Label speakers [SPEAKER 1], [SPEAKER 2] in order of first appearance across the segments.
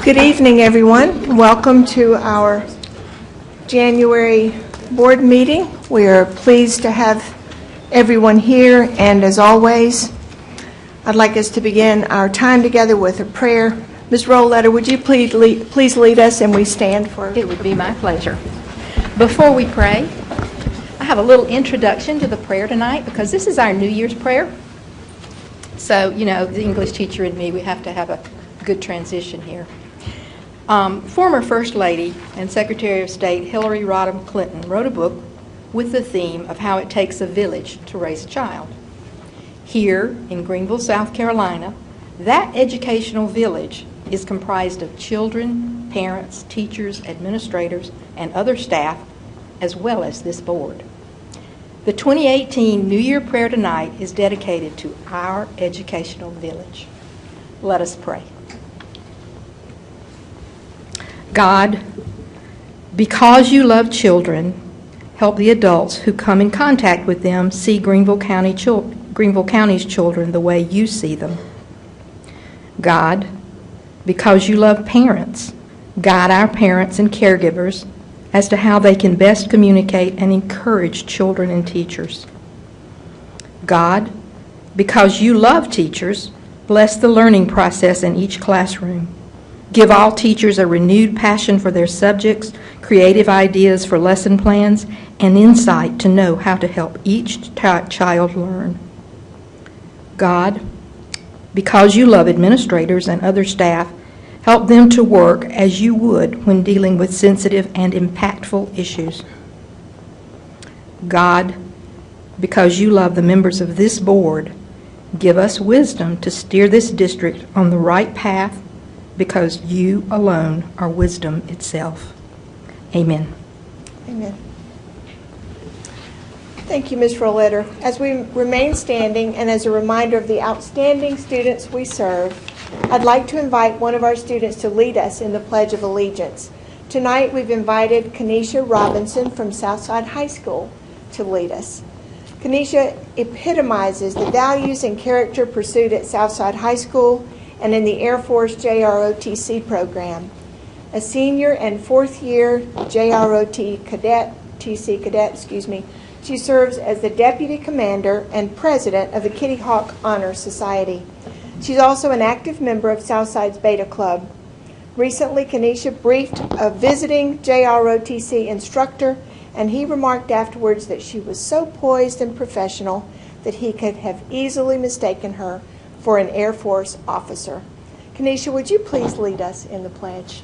[SPEAKER 1] Good evening, everyone. Welcome to our January board meeting. We are pleased to have everyone here, and as always, I'd like us to begin our time together with a prayer. Ms. Rollletter, would you please lead us, and we stand for...
[SPEAKER 2] It would be my pleasure. Before we pray, I have a little introduction to the prayer tonight because this is our New Year's prayer. So, you know, the English teacher and me, we have to have a good transition here. Former First Lady and Secretary of State Hillary Rodham Clinton wrote a book with the theme of how it takes a village to raise a child. Here in Greenville, South Carolina, that educational village is comprised of children, parents, teachers, administrators, and other staff, as well as this board. The 2018 New Year prayer tonight is dedicated to our educational village. Let us pray. God, because you love children, help the adults who come in contact with them see Greenville County's children the way you see them. God, because you love parents, guide our parents and caregivers as to how they can best communicate and encourage children and teachers. God, because you love teachers, bless the learning process in each classroom. Give all teachers a renewed passion for their subjects, creative ideas for lesson plans, and insight to know how to help each child learn. God, because you love administrators and other staff, help them to work as you would when dealing with sensitive and impactful issues. God, because you love the members of this board, give us wisdom to steer this district on the right path, because you alone are wisdom itself. Amen.
[SPEAKER 1] Amen. Thank you, Ms. Rollletter. As we remain standing and as a reminder of the outstanding students we serve, I'd like to invite one of our students to lead us in the Pledge of Allegiance. Tonight we've invited Kenesha Robinson from Southside High School to lead us. Kenesha epitomizes the values and character pursued at Southside High School and in the Air Force JROTC program. A senior and fourth year JROTC cadet, she serves as the Deputy Commander and President of the Kitty Hawk Honor Society. She's also an active member of Southside's Beta Club. Recently, Kenesha briefed a visiting JROTC instructor, and he remarked afterwards that she was so poised and professional that he could have easily mistaken her for an Air Force officer. Kenesha, would you please lead us in the pledge?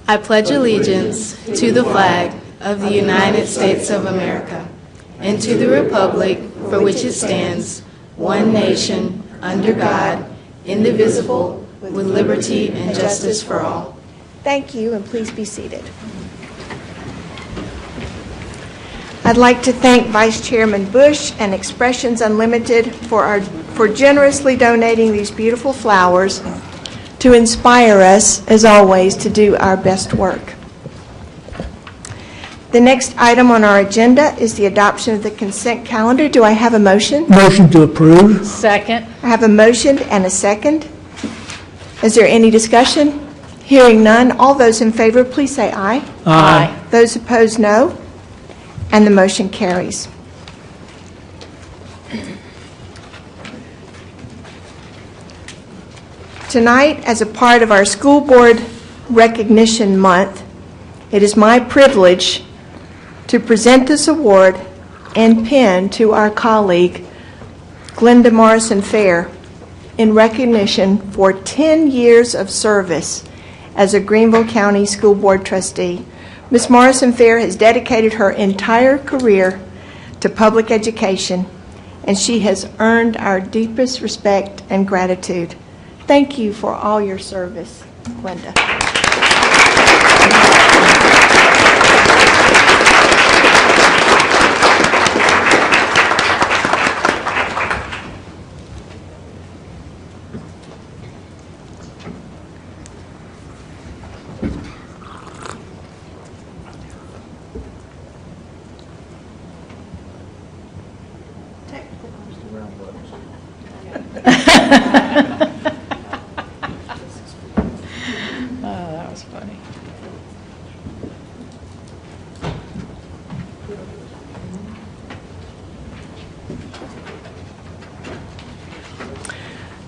[SPEAKER 3] I pledge allegiance to the flag of the United States of America and to the republic for which it stands, one nation, under God, indivisible, with liberty and justice for all.
[SPEAKER 1] Thank you, and please be seated. I'd like to thank Vice Chairman Bush and Expressions Unlimited for generously donating these beautiful flowers to inspire us, as always, to do our best work. The next item on our agenda is the adoption of the consent calendar. Do I have a motion?
[SPEAKER 4] Motion to approve.
[SPEAKER 3] Second.
[SPEAKER 1] I have a motion and a second. Is there any discussion? Hearing none, all those in favor, please say aye.
[SPEAKER 4] Aye.
[SPEAKER 1] Those opposed, no. And the motion carries. Tonight, as a part of our School Board Recognition Month, it is my privilege to present this award and pin to our colleague, Glenda Morrison-Fair, in recognition for 10 years of service as a Greenville County School Board trustee. Ms. Morrison-Fair has dedicated her entire career to public education, and she has earned our deepest respect and gratitude. Thank you for all your service, Glenda.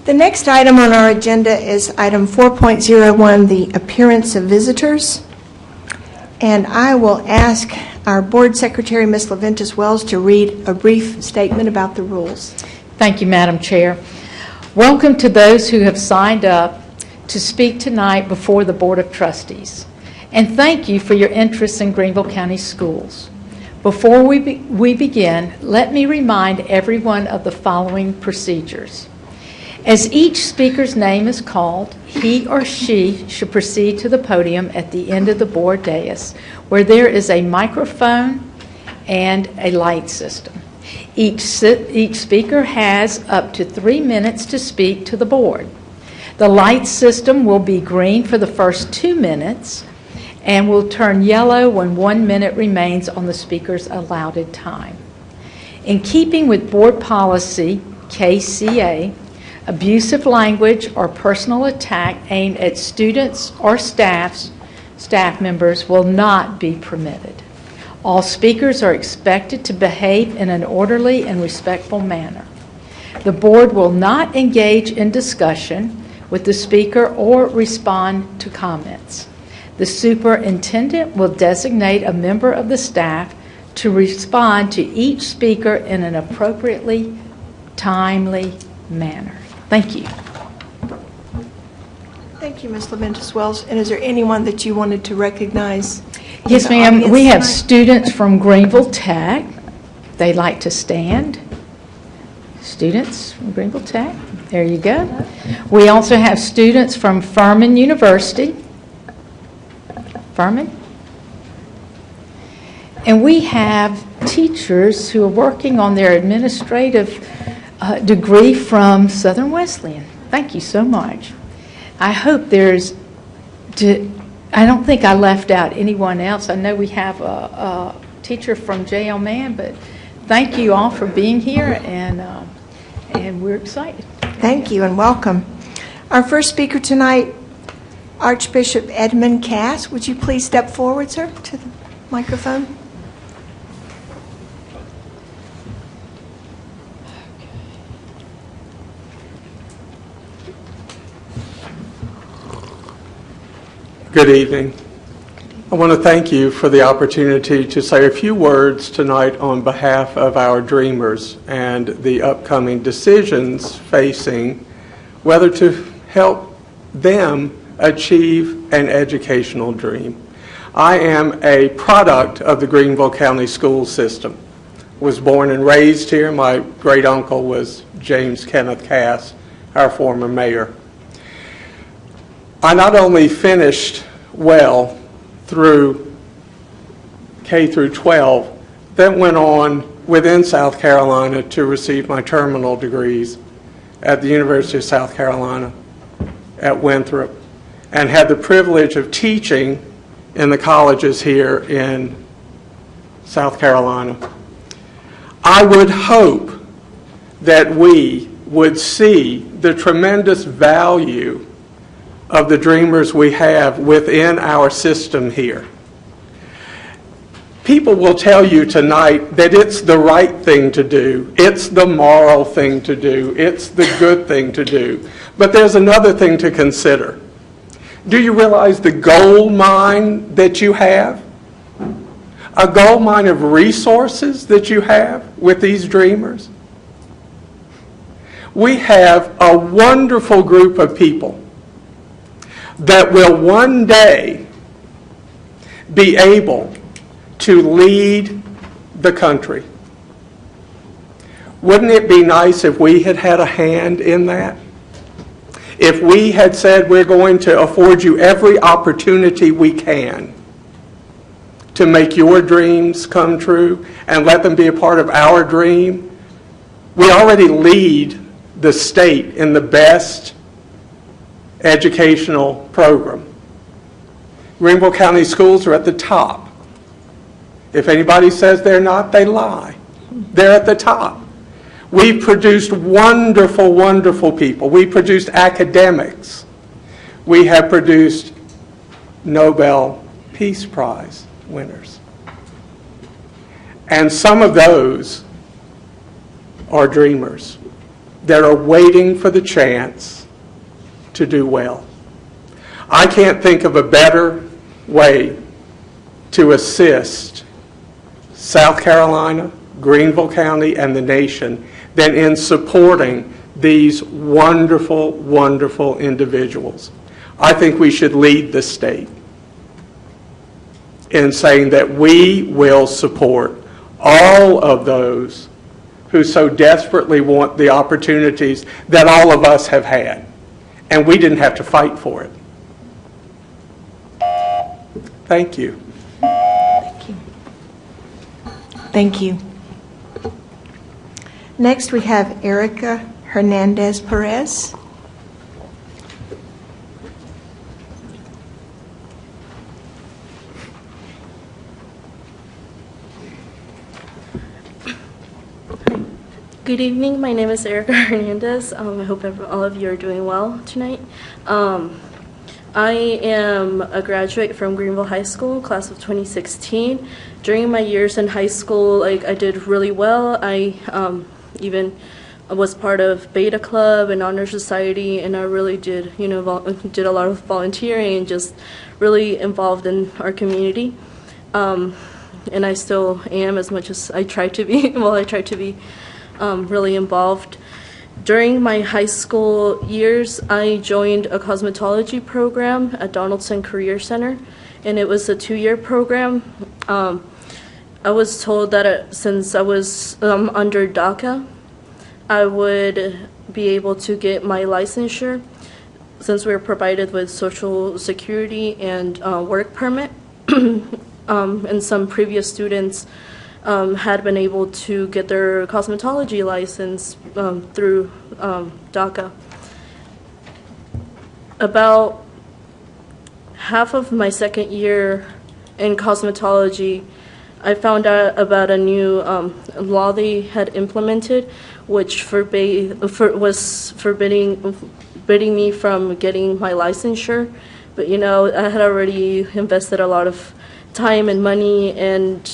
[SPEAKER 1] The next item on our agenda is item 4.01, the appearance of visitors. And I will ask our Board Secretary, Ms. LaVentus Wells, to read a brief statement about the rules.
[SPEAKER 4] Thank you, Madam Chair. Welcome to those who have signed up to speak tonight before the Board of Trustees. And thank you for your interest in Greenville County Schools. Before we begin, let me remind everyone of the following procedures. As each speaker's name is called, he or she should proceed to the podium at the end of the board dais, where there is a microphone and a light system. Each speaker has up to 3 minutes to speak to the board. The light system will be green for the first 2 minutes and will turn yellow when 1 minute remains on the speaker's allotted time. In keeping with board policy KCA, abusive language or personal attack aimed at students or staff members will not be permitted. All speakers are expected to behave in an orderly and respectful manner. The board will not engage in discussion with the speaker or respond to comments. The superintendent will designate a member of the staff to respond to each speaker in an appropriately timely manner. Thank you.
[SPEAKER 1] Thank you, Ms. LaVentus Wells. And is there anyone that you wanted to recognize?
[SPEAKER 4] Yes, ma'am. We have students from Greenville Tech. They like to stand. Students from Greenville Tech. There you go. We also have students from Furman University. Furman. And we have teachers who are working on their administrative degree from Southern Wesleyan. Thank you so much. I hope I don't think I left out anyone else. I know we have a teacher from J.L. Mann, but thank you all for being here, and we're excited.
[SPEAKER 1] Thank you and welcome. Our first speaker tonight, Archbishop Edmund Cass. Would you please step forward, sir, to the microphone?
[SPEAKER 5] Good evening. I want to thank you for the opportunity to say a few words tonight on behalf of our dreamers and the upcoming decisions facing whether to help them achieve an educational dream. I am a product of the Greenville County school system. Was born and raised here. My great uncle was James Kenneth Cass, our former mayor. I not only finished well through K through 12, then went on within South Carolina to receive my terminal degrees at the University of South Carolina at Winthrop, and had the privilege of teaching in the colleges here in South Carolina. I would hope that we would see the tremendous value of the dreamers we have within our system here. People will tell you tonight that it's the right thing to do, it's the moral thing to do, it's the good thing to do. But there's another thing to consider. Do you realize the gold mine that you have? A gold mine of resources that you have with these dreamers? We have a wonderful group of people that will one day be able to lead the country. Wouldn't it be nice if we had had a hand in that? If we had said we're going to afford you every opportunity we can to make your dreams come true and let them be a part of our dream. We already lead the state in the best educational program. Greenville County schools are at the top. If anybody says they're not, they lie. They're at the top. We've produced wonderful, wonderful people. We produced academics. We have produced Nobel Peace Prize winners. And some of those are dreamers. that are waiting for the chance to do well. I can't think of a better way to assist South Carolina, Greenville County, and the nation than in supporting these wonderful, wonderful individuals. I think we should lead the state in saying that we will support all of those who so desperately want the opportunities that all of us have had, and we didn't have to fight for it. Thank you.
[SPEAKER 1] Thank you. Thank you. Next, we have Erica Hernandez Perez.
[SPEAKER 6] Good evening. My name is Erica Hernandez. I hope all of you are doing well tonight. I am a graduate from Greenville High School, class of 2016. During my years in high school, I did really well. I even was part of Beta Club and Honor Society, and I really did, did a lot of volunteering and just really involved in our community. And I still am, as much as I try to be. I try to be really involved. During my high school years, I joined a cosmetology program at Donaldson Career Center, and it was a 2-year program. I was told that since I was under DACA, I would be able to get my licensure since we were provided with Social Security and work permit. And some previous students had been able to get their cosmetology license through DACA. About half of my second year in cosmetology, I found out about a new law they had implemented, which was forbidding me from getting my licensure. But I had already invested a lot of time and money, and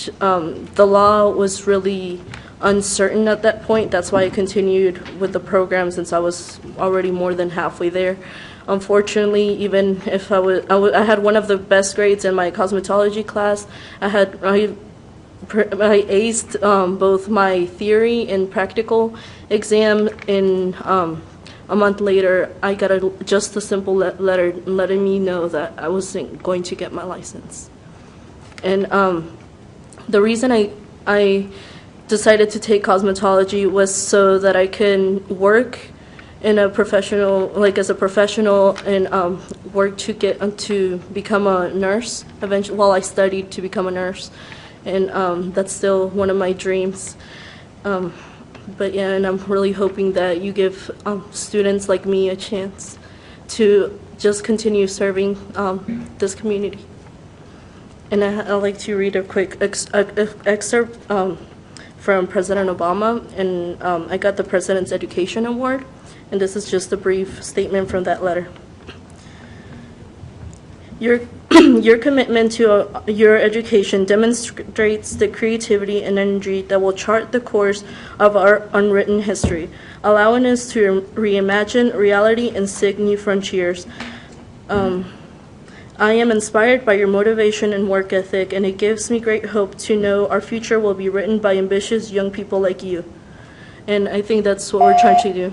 [SPEAKER 6] the law was really uncertain at that point. That's why I continued with the program since I was already more than halfway there. Unfortunately, even if I had one of the best grades in my cosmetology class, I aced both my theory and practical exam. In a month later, I got just a simple letter letting me know that I wasn't going to get my license. And the reason I decided to take cosmetology was so that I can work in a professional, as a professional, and work to get to become a nurse eventually, while I studied to become a nurse. And that's still one of my dreams. But yeah, and I'm really hoping that you give students like me a chance to just continue serving this community. And I'd like to read a quick excerpt from President Obama, and I got the President's Education Award, and this is just a brief statement from that letter. Your commitment to your education demonstrates the creativity and energy that will chart the course of our unwritten history, allowing us to reimagine reality and seek new frontiers. I am inspired by your motivation and work ethic, and it gives me great hope to know our future will be written by ambitious young people like you. And I think that's what we're trying to do.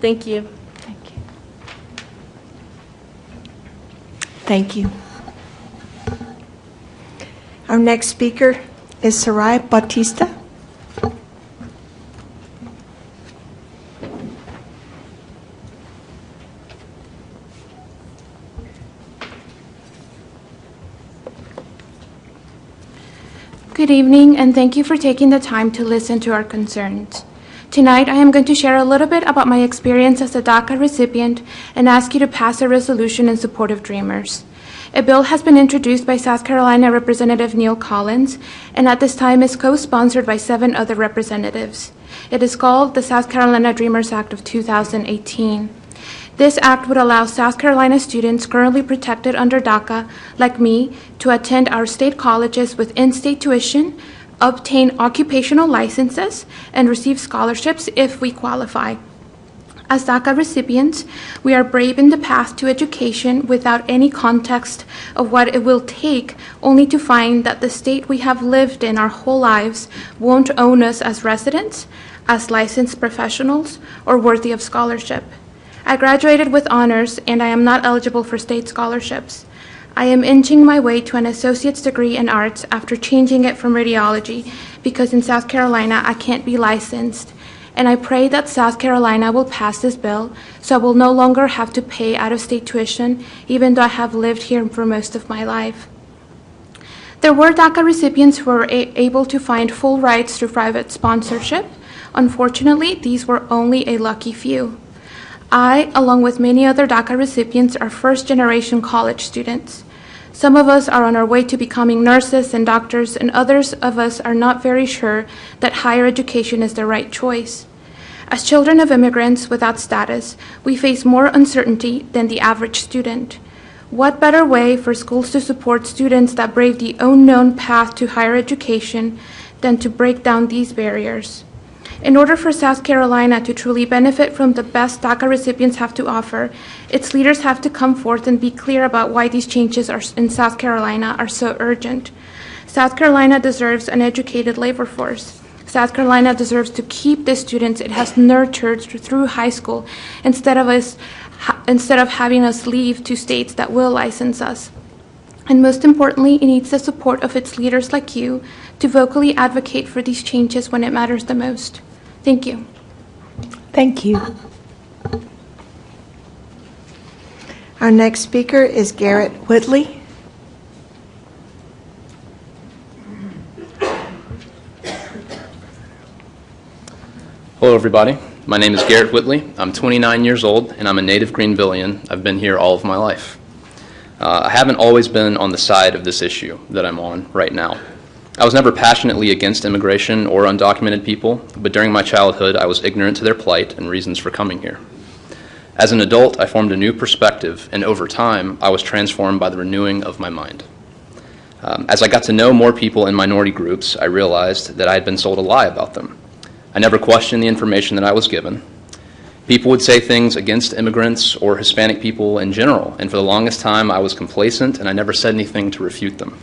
[SPEAKER 6] Thank you.
[SPEAKER 1] Thank you. Thank you. Our next speaker is Sarai Bautista.
[SPEAKER 7] Good evening, and thank you for taking the time to listen to our concerns. Tonight, I am going to share a little bit about my experience as a DACA recipient and ask you to pass a resolution in support of Dreamers. A bill has been introduced by South Carolina Representative Neil Collins, and at this time is co-sponsored by 7 other representatives. It is called the South Carolina Dreamers Act of 2018. This act would allow South Carolina students currently protected under DACA, like me, to attend our state colleges with in-state tuition, obtain occupational licenses, and receive scholarships if we qualify. As DACA recipients, we are brave in the path to education without any context of what it will take, only to find that the state we have lived in our whole lives won't own us as residents, as licensed professionals, or worthy of scholarship. I graduated with honors, and I am not eligible for state scholarships. I am inching my way to an associate's degree in arts after changing it from radiology because in South Carolina I can't be licensed. And I pray that South Carolina will pass this bill so I will no longer have to pay out-of-state tuition, even though I have lived here for most of my life. There were DACA recipients who were able to find full rights through private sponsorship. Unfortunately, these were only a lucky few. I, along with many other DACA recipients, are first-generation college students. Some of us are on our way to becoming nurses and doctors, and others of us are not very sure that higher education is the right choice. As children of immigrants without status, we face more uncertainty than the average student. What better way for schools to support students that brave the unknown path to higher education than to break down these barriers? In order for South Carolina to truly benefit from the best DACA recipients have to offer, its leaders have to come forth and be clear about why these changes in South Carolina are so urgent. South Carolina deserves an educated labor force. South Carolina deserves to keep the students it has nurtured through high school instead of having us leave to states that will license us. And most importantly, it needs the support of its leaders like you to vocally advocate for these changes when it matters the most. Thank you.
[SPEAKER 1] Thank you. Our next speaker is Garrett Whitley.
[SPEAKER 8] Hello, everybody. My name is Garrett Whitley. I'm 29 years old, and I'm a native Greenvillian. I've been here all of my life. I haven't always been on the side of this issue that I'm on right now. I was never passionately against immigration or undocumented people, but during my childhood, I was ignorant to their plight and reasons for coming here. As an adult, I formed a new perspective, and over time, I was transformed by the renewing of my mind. As I got to know more people in minority groups, I realized that I had been sold a lie about them. I never questioned the information that I was given. People would say things against immigrants or Hispanic people in general, and for the longest time, I was complacent, and I never said anything to refute them.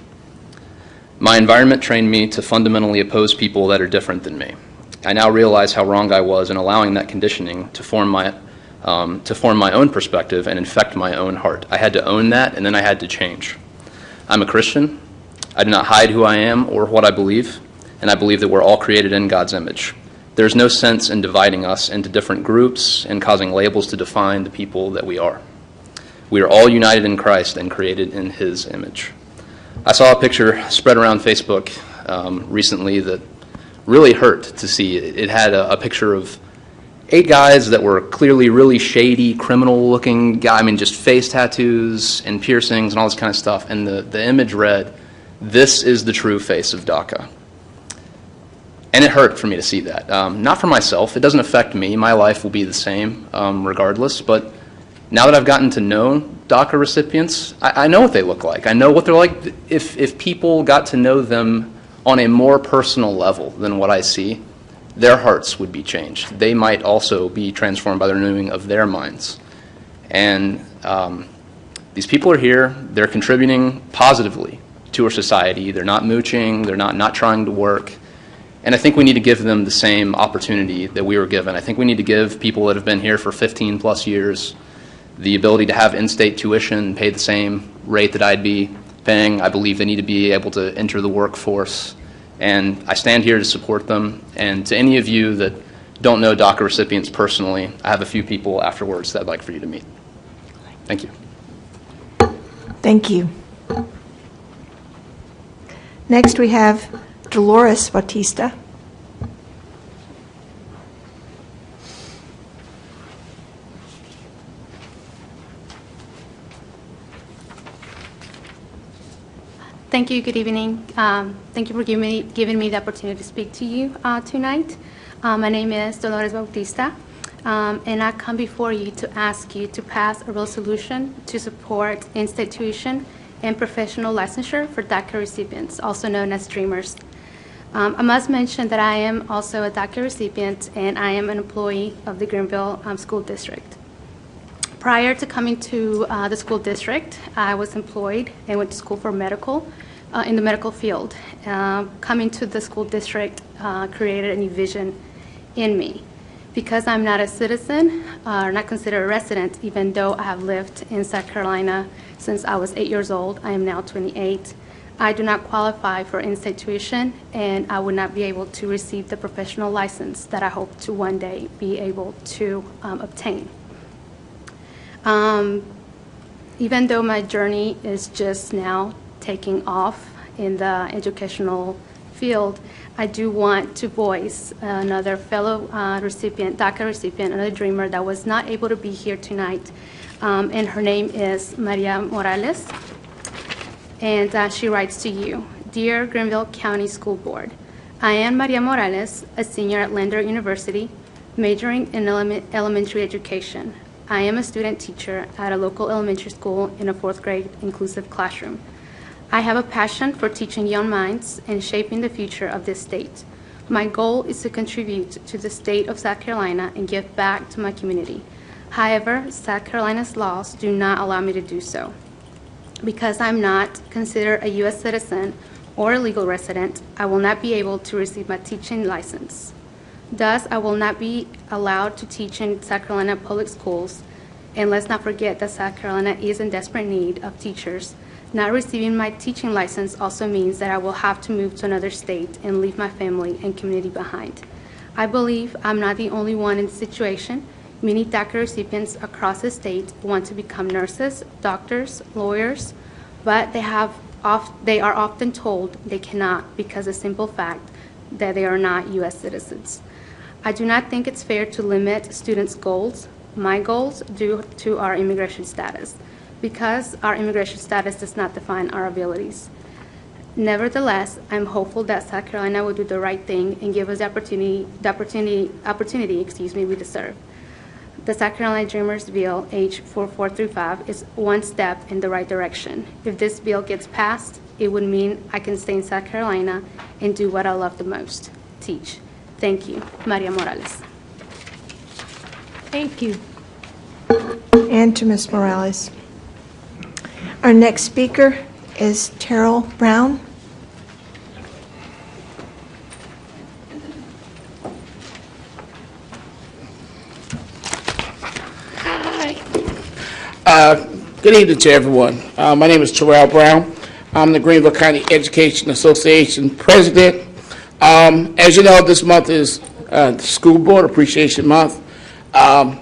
[SPEAKER 8] My environment trained me to fundamentally oppose people that are different than me. I now realize how wrong I was in allowing that conditioning to form my own perspective and infect my own heart. I had to own that, and then I had to change. I'm a Christian. I do not hide who I am or what I believe, and I believe that we're all created in God's image. There's no sense in dividing us into different groups and causing labels to define the people that we are. We are all united in Christ and created in His image. I saw a picture spread around Facebook recently that really hurt to see. It had a picture of 8 guys that were clearly really shady, criminal-looking guys. I mean, just face tattoos and piercings and all this kind of stuff. And the image read, "This is the true face of DACA." And it hurt for me to see that. Not for myself. It doesn't affect me. My life will be the same regardless. But now that I've gotten to know DACA recipients, I know what they look like. I know what they're like. If people got to know them on a more personal level than what I see, their hearts would be changed. They might also be transformed by the renewing of their minds. And these people are here. They're contributing positively to our society. They're not mooching. They're not trying to work. And I think we need to give them the same opportunity that we were given. I think we need to give people that have been here for 15 plus years the ability to have in-state tuition, pay the same rate that I'd be paying. I believe they need to be able to enter the workforce. And I stand here to support them. And to any of you that don't know DACA recipients personally, I have a few people afterwards that I'd like for you to meet. Thank you.
[SPEAKER 1] Thank you. Next we have Dolores Bautista.
[SPEAKER 9] Thank you. Good evening. Thank you for giving me the opportunity to speak to you tonight. My name is Dolores Bautista, and I come before you to ask you to pass a resolution to support in-state tuition and professional licensure for DACA recipients, also known as Dreamers. I must mention that I am also a DACA recipient, and I am an employee of the Greenville School District. Prior to coming to the school district, I was employed and went to school for medical in the medical field. Coming to the school district created a new vision in me. Because I'm not a citizen or not considered a resident, even though I have lived in South Carolina since I was 8 years old, I am now 28. I do not qualify for in-state tuition, and I would not be able to receive the professional license that I hope to one day be able to obtain. Even though my journey is just now taking off in the educational field, I do want to voice another fellow recipient, DACA recipient, another dreamer that was not able to be here tonight, and her name is Maria Morales. And she writes to you, Dear Greenville County School Board, I am Maria Morales, a senior at Lander University, majoring in elementary education. I am a student teacher at a local elementary school in a 4th grade inclusive classroom. I have a passion for teaching young minds and shaping the future of this state. My goal is to contribute to the state of South Carolina and give back to my community. However, South Carolina's laws do not allow me to do so. Because I'm not considered a U.S. citizen or a legal resident, I will not be able to receive my teaching license. Thus, I will not be allowed to teach in South Carolina public schools, and let's not forget that South Carolina is in desperate need of teachers. Not receiving my teaching license also means that I will have to move to another state and leave my family and community behind. I believe I'm not the only one in this situation. Many DACA recipients across the state want to become nurses, doctors, lawyers, but they are often told they cannot because of the simple fact that they are not U.S. citizens. I do not think it's fair to limit students' goals, my goals, due to our immigration status, because our immigration status does not define our abilities. Nevertheless, I'm hopeful that South Carolina will do the right thing and give us the opportunity we deserve. The South Carolina Dreamers Bill, H 4435, is one step in the right direction. If this bill gets passed, it would mean I can stay in South Carolina and do what I love the most, teach. Thank you, Maria Morales.
[SPEAKER 4] Thank you.
[SPEAKER 1] And to Ms. Morales. Our next speaker is Terrell Brown.
[SPEAKER 10] Good evening to everyone. My name is Terrell Brown. I'm the Greenville County Education Association president. As you know, this month is the School Board Appreciation Month. And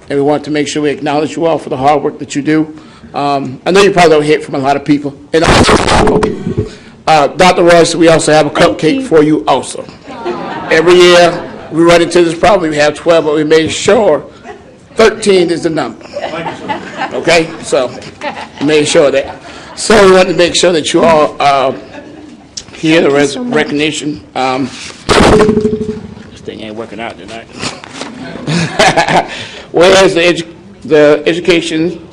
[SPEAKER 10] we want to make sure we acknowledge you all for the hard work that you do. I know you probably don't hear it from a lot of people. And Dr. Royce, we also have a cupcake for you also. Every year we run into this problem. We have 12, but we made sure 13 is the number. Okay, so made sure of that. So we want to make sure that you all hear the recognition. This thing ain't working out tonight. Whereas the education,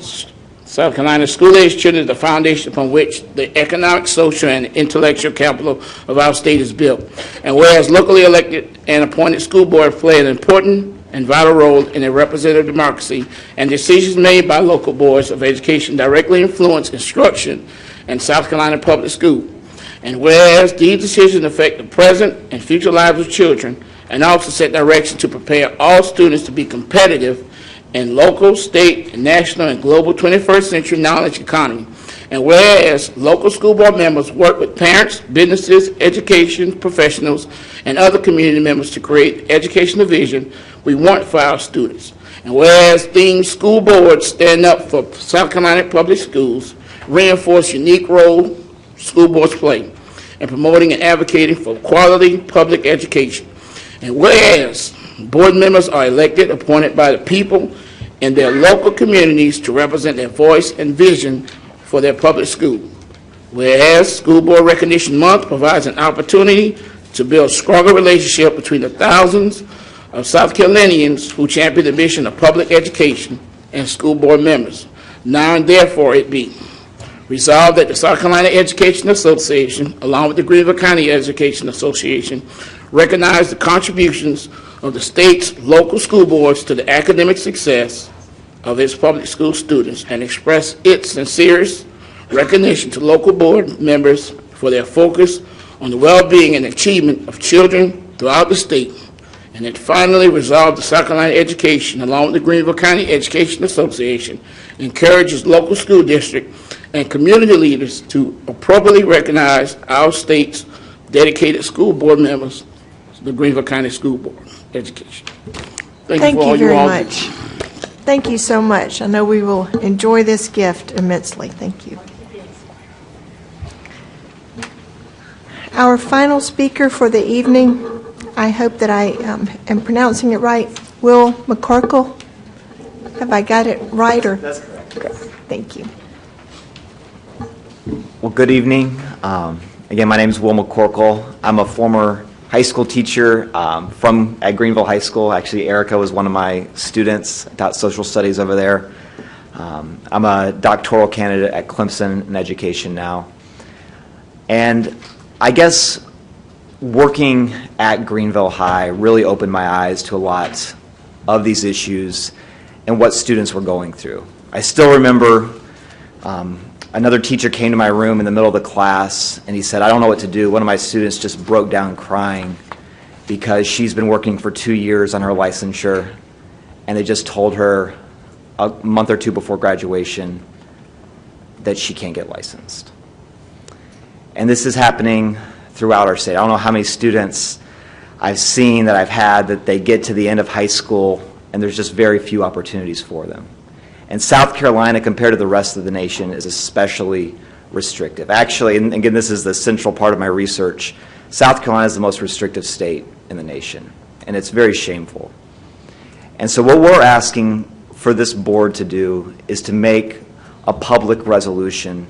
[SPEAKER 10] South Carolina school-age children is the foundation upon which the economic, social, and intellectual capital of our state is built. And whereas locally elected and appointed school board play an important and vital role in a representative democracy, and decisions made by local boards of education directly influence instruction in South Carolina public school. And whereas these decisions affect the present and future lives of children, and also set direction to prepare all students to be competitive in local, state, national, and global 21st century knowledge economy. And whereas local school board members work with parents, businesses, education professionals, and other community members to create educational vision we want for our students. And whereas these school boards stand up for South Carolina public schools, reinforce unique role school boards play in promoting and advocating for quality public education. And whereas board members are elected, appointed by the people in their local communities to represent their voice and vision for their public school. Whereas School Board Recognition Month provides an opportunity to build stronger relationship between the thousands of South Carolinians who champion the mission of public education and school board members. Now and therefore it be. Resolved that the South Carolina Education Association, along with the Greenville County Education Association, recognize the contributions of the state's local school boards to the academic success of its public school students and express its sincerest recognition to local board members for their focus on the well-being and achievement of children throughout the state. And it finally resolved the South Carolina Education, along with the Greenville County Education Association, encourages local school district and community leaders to appropriately recognize our state's dedicated school board members, the Greenville County School Board of Education.
[SPEAKER 1] Thank you very much. Thank you so much. I know we will enjoy this gift immensely. Thank you. Our final speaker for the evening, I hope that I am pronouncing it right, Will McCorkle. Have I got it right? Or? That's correct. Thank you.
[SPEAKER 11] Well, good evening. Again, my name is Will McCorkle. I'm a former high school teacher at Greenville High School. Actually, Erica was one of my students. I taught social studies over there. I'm a doctoral candidate at Clemson in education now. And I guess working at Greenville High really opened my eyes to a lot of these issues and what students were going through. I still remember another teacher came to my room in the middle of the class and he said, "I don't know what to do." One of my students just broke down crying because she's been working for 2 years on her licensure and they just told her a month or two before graduation that she can't get licensed. And this is happening throughout our state. I don't know how many students I've seen that I've had that they get to the end of high school and there's just very few opportunities for them. And South Carolina, compared to the rest of the nation, is especially restrictive. Actually, and again, this is the central part of my research, South Carolina is the most restrictive state in the nation, and it's very shameful. And so what we're asking for this board to do is to make a public resolution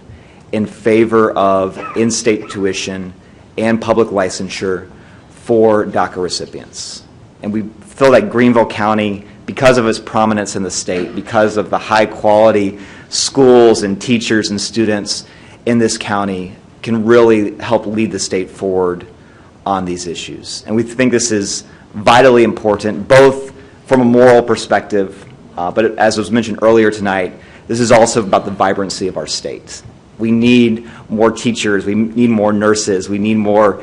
[SPEAKER 11] in favor of in-state tuition and public licensure for DACA recipients. And we feel that Greenville County, because of its prominence in the state, because of the high quality schools and teachers and students in this county, can really help lead the state forward on these issues. And we think this is vitally important, both from a moral perspective, but as was mentioned earlier tonight, this is also about the vibrancy of our state. We need more teachers, we need more nurses, we need more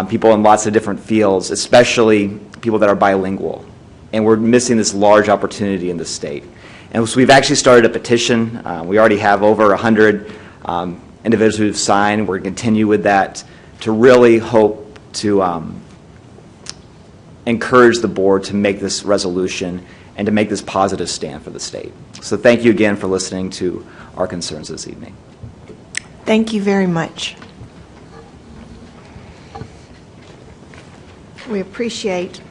[SPEAKER 11] people in lots of different fields, especially people that are bilingual. And we're missing this large opportunity in the state. And so we've actually started a petition. We already have over 100 individuals who've signed. We're going to continue with that to really hope to encourage the board to make this resolution and to make this positive stand for the state. So thank you again for listening to our concerns this evening.
[SPEAKER 1] Thank you very much. We appreciate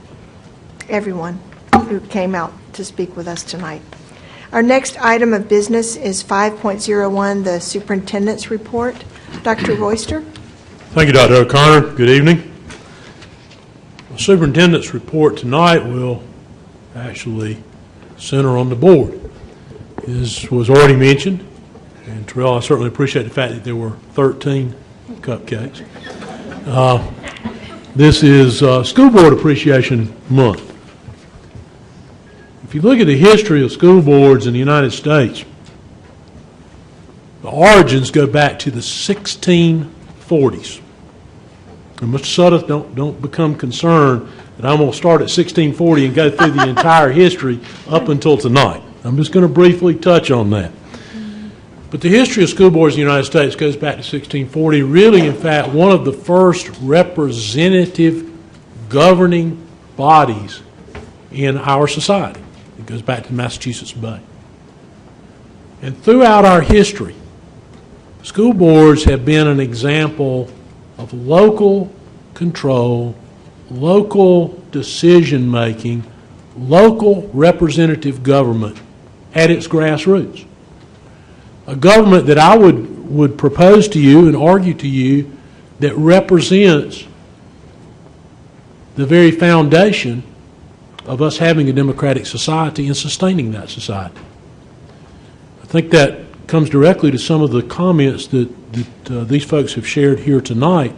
[SPEAKER 1] everyone who came out to speak with us tonight. Our next item of business is 5.01, the Superintendent's Report. Dr. Royster.
[SPEAKER 12] Thank you, Dr. O'Connor. Good evening. The Superintendent's Report tonight will actually center on the board. As was already mentioned, and Terrell, I certainly appreciate the fact that there were 13 cupcakes. This is School Board Appreciation Month. If you look at the history of school boards in the United States, the origins go back to the 1640s. And Mr. Sutter, don't become concerned that I'm going to start at 1640 and go through the entire history up until tonight. I'm just going to briefly touch on that. But the history of school boards in the United States goes back to 1640. Really, in fact, one of the first representative governing bodies in our society. It goes back to Massachusetts Bay. And throughout our history, school boards have been an example of local control, local decision-making, local representative government at its grassroots. A government that I would propose to you and argue to you that represents the very foundation of us having a democratic society and sustaining that society. I think that comes directly to some of the comments that these folks have shared here tonight,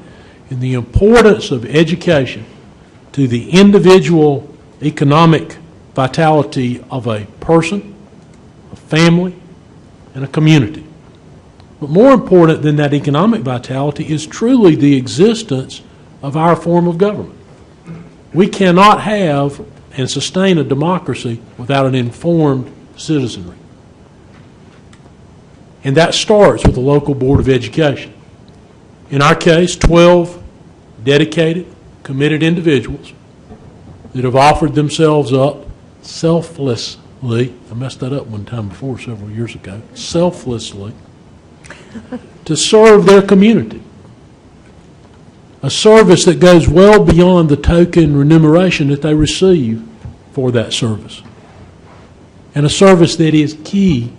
[SPEAKER 12] in the importance of education to the individual economic vitality of a person, a family, and a community. But more important than that economic vitality is truly the existence of our form of government. We cannot have and sustain a democracy without an informed citizenry. And that starts with the local Board of Education. In our case, 12 dedicated, committed individuals that have offered themselves up selflessly, I messed that up one time before several years ago, selflessly, to serve their community. A service that goes well beyond the token remuneration that they receive for that service. And a service that is key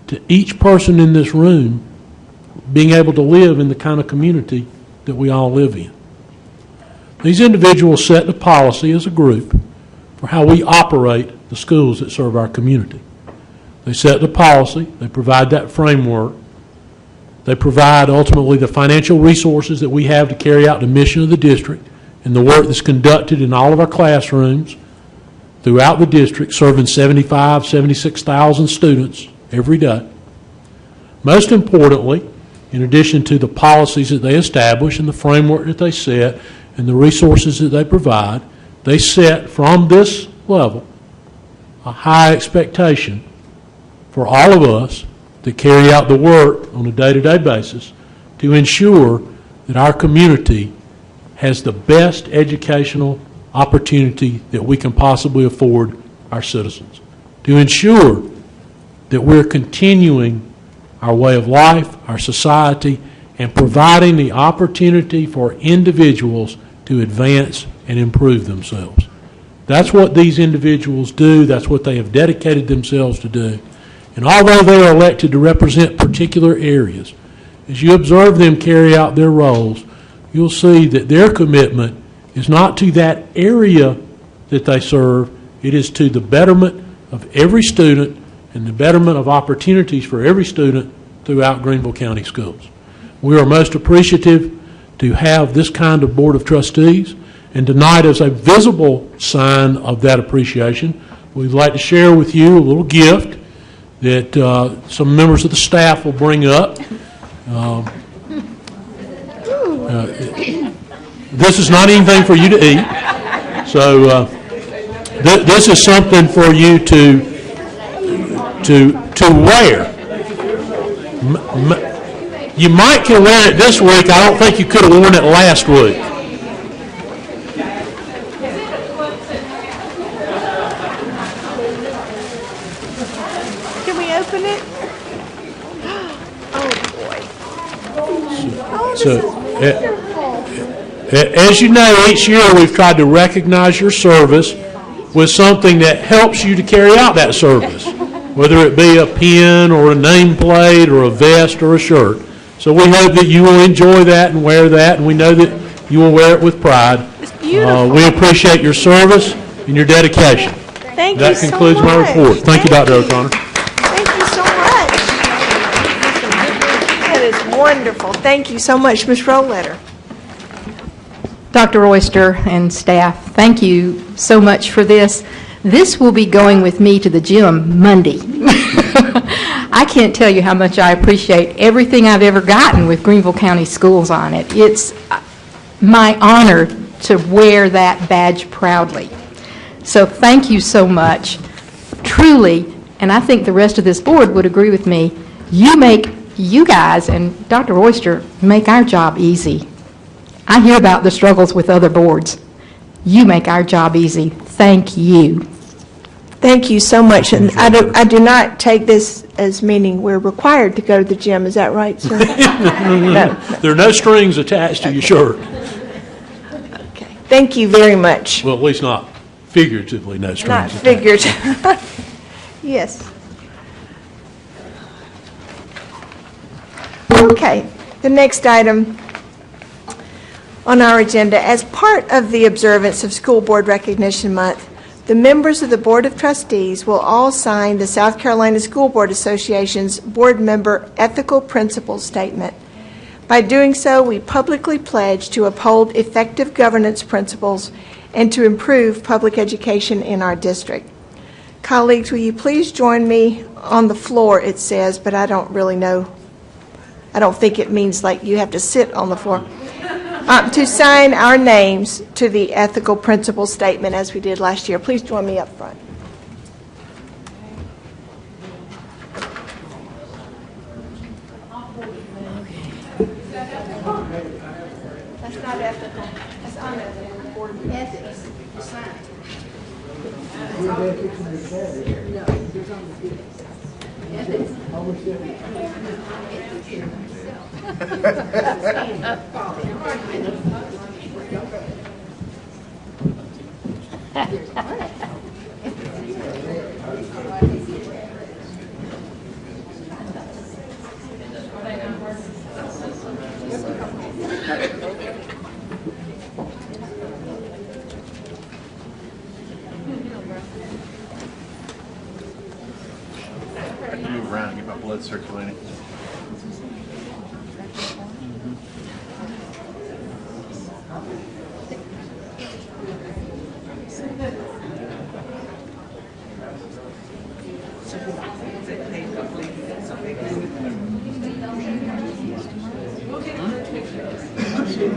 [SPEAKER 12] to each person in this room being able to live in the kind of community that we all live in. These individuals set the policy as a group for how we operate the schools that serve our community. They set the policy, they provide that framework, they provide ultimately the financial resources that we have to carry out the mission of the district and the work that's conducted in all of our classrooms throughout the district, serving 76,000 students every day. Most importantly, in addition to the policies that they establish and the framework that they set and the resources that they provide, they set from this level a high expectation for all of us to carry out the work on a day-to-day basis to ensure that our community has the best educational opportunity that we can possibly afford our citizens, to ensure that we're continuing our way of life, our society, and providing the opportunity for individuals to advance and improve themselves. That's what these individuals do. That's what they have dedicated themselves to do. And although they are elected to represent particular areas, as you observe them carry out their roles, you'll see that their commitment is not to that area that they serve, it is to the betterment of every student and the betterment of opportunities for every student throughout Greenville County schools. We are most appreciative to have this kind of Board of Trustees, and tonight, as a visible sign of that appreciation, we'd like to share with you a little gift that some members of the staff will bring up. This is not anything for you to eat, so this is something for you to wear. You might can wear it this week. I don't think you could have worn it last week.
[SPEAKER 1] Can we open it? Oh, boy. Oh, this is wonderful.
[SPEAKER 12] As you know, each year we've tried to recognize your service with something that helps you to carry out that service, whether it be a pen or a nameplate or a vest or a shirt. So we hope that you will enjoy that and wear that, and we know that you will wear it with pride.
[SPEAKER 1] It's beautiful.
[SPEAKER 12] We appreciate your service and your dedication.
[SPEAKER 1] Thank you so much.
[SPEAKER 12] That concludes my report. Thank you, Dr. O'Connor.
[SPEAKER 1] Thank you so much. That is wonderful. Thank you so much, Ms. Rollletter.
[SPEAKER 2] Dr. Oyster and staff, thank you so much for this. This will be going with me to the gym Monday. I can't tell you how much I appreciate everything I've ever gotten with Greenville County Schools on it. It's my honor to wear that badge proudly. So thank you so much. Truly, and I think the rest of this board would agree with me, you guys and Dr. Oyster make our job easy. I hear about the struggles with other boards. You make our job easy. Thank you.
[SPEAKER 1] Thank you so much. And I do not take this as meaning we're required to go to the gym. Is that right, sir? No.
[SPEAKER 12] There are no strings attached to your shirt.
[SPEAKER 1] Okay. Thank you very much.
[SPEAKER 12] Well, at least not figuratively, no strings
[SPEAKER 1] Not
[SPEAKER 12] attached.
[SPEAKER 1] figuratively. Yes. Okay. The next item on our agenda, as part of the observance of School Board Recognition Month, The members of the Board of Trustees will all sign the South Carolina School Board Association's Board Member Ethical Principles Statement. By doing so, we publicly pledge to uphold effective governance principles and to improve public education in our district. Colleagues, will you please join me on the floor, it says, but I don't really know. I don't think it means like you have to sit on the floor. To sign our names to the ethical principles statement as we did last year. Please join me up front. That's not ethical. That's unethical. Ethics.
[SPEAKER 13] I can move around and get my blood circulating.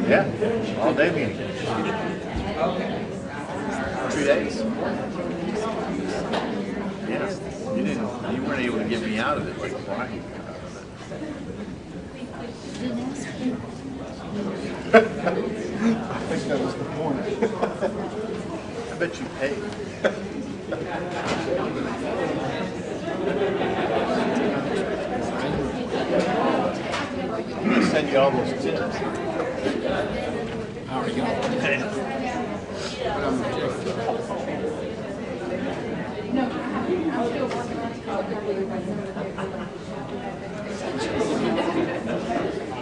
[SPEAKER 13] Yeah, all day meeting. 2 days. Yeah, you weren't able to get me out of it like Brian got out of it. I think that was the point. I bet you paid. I'm going to send you all those tips. How are you?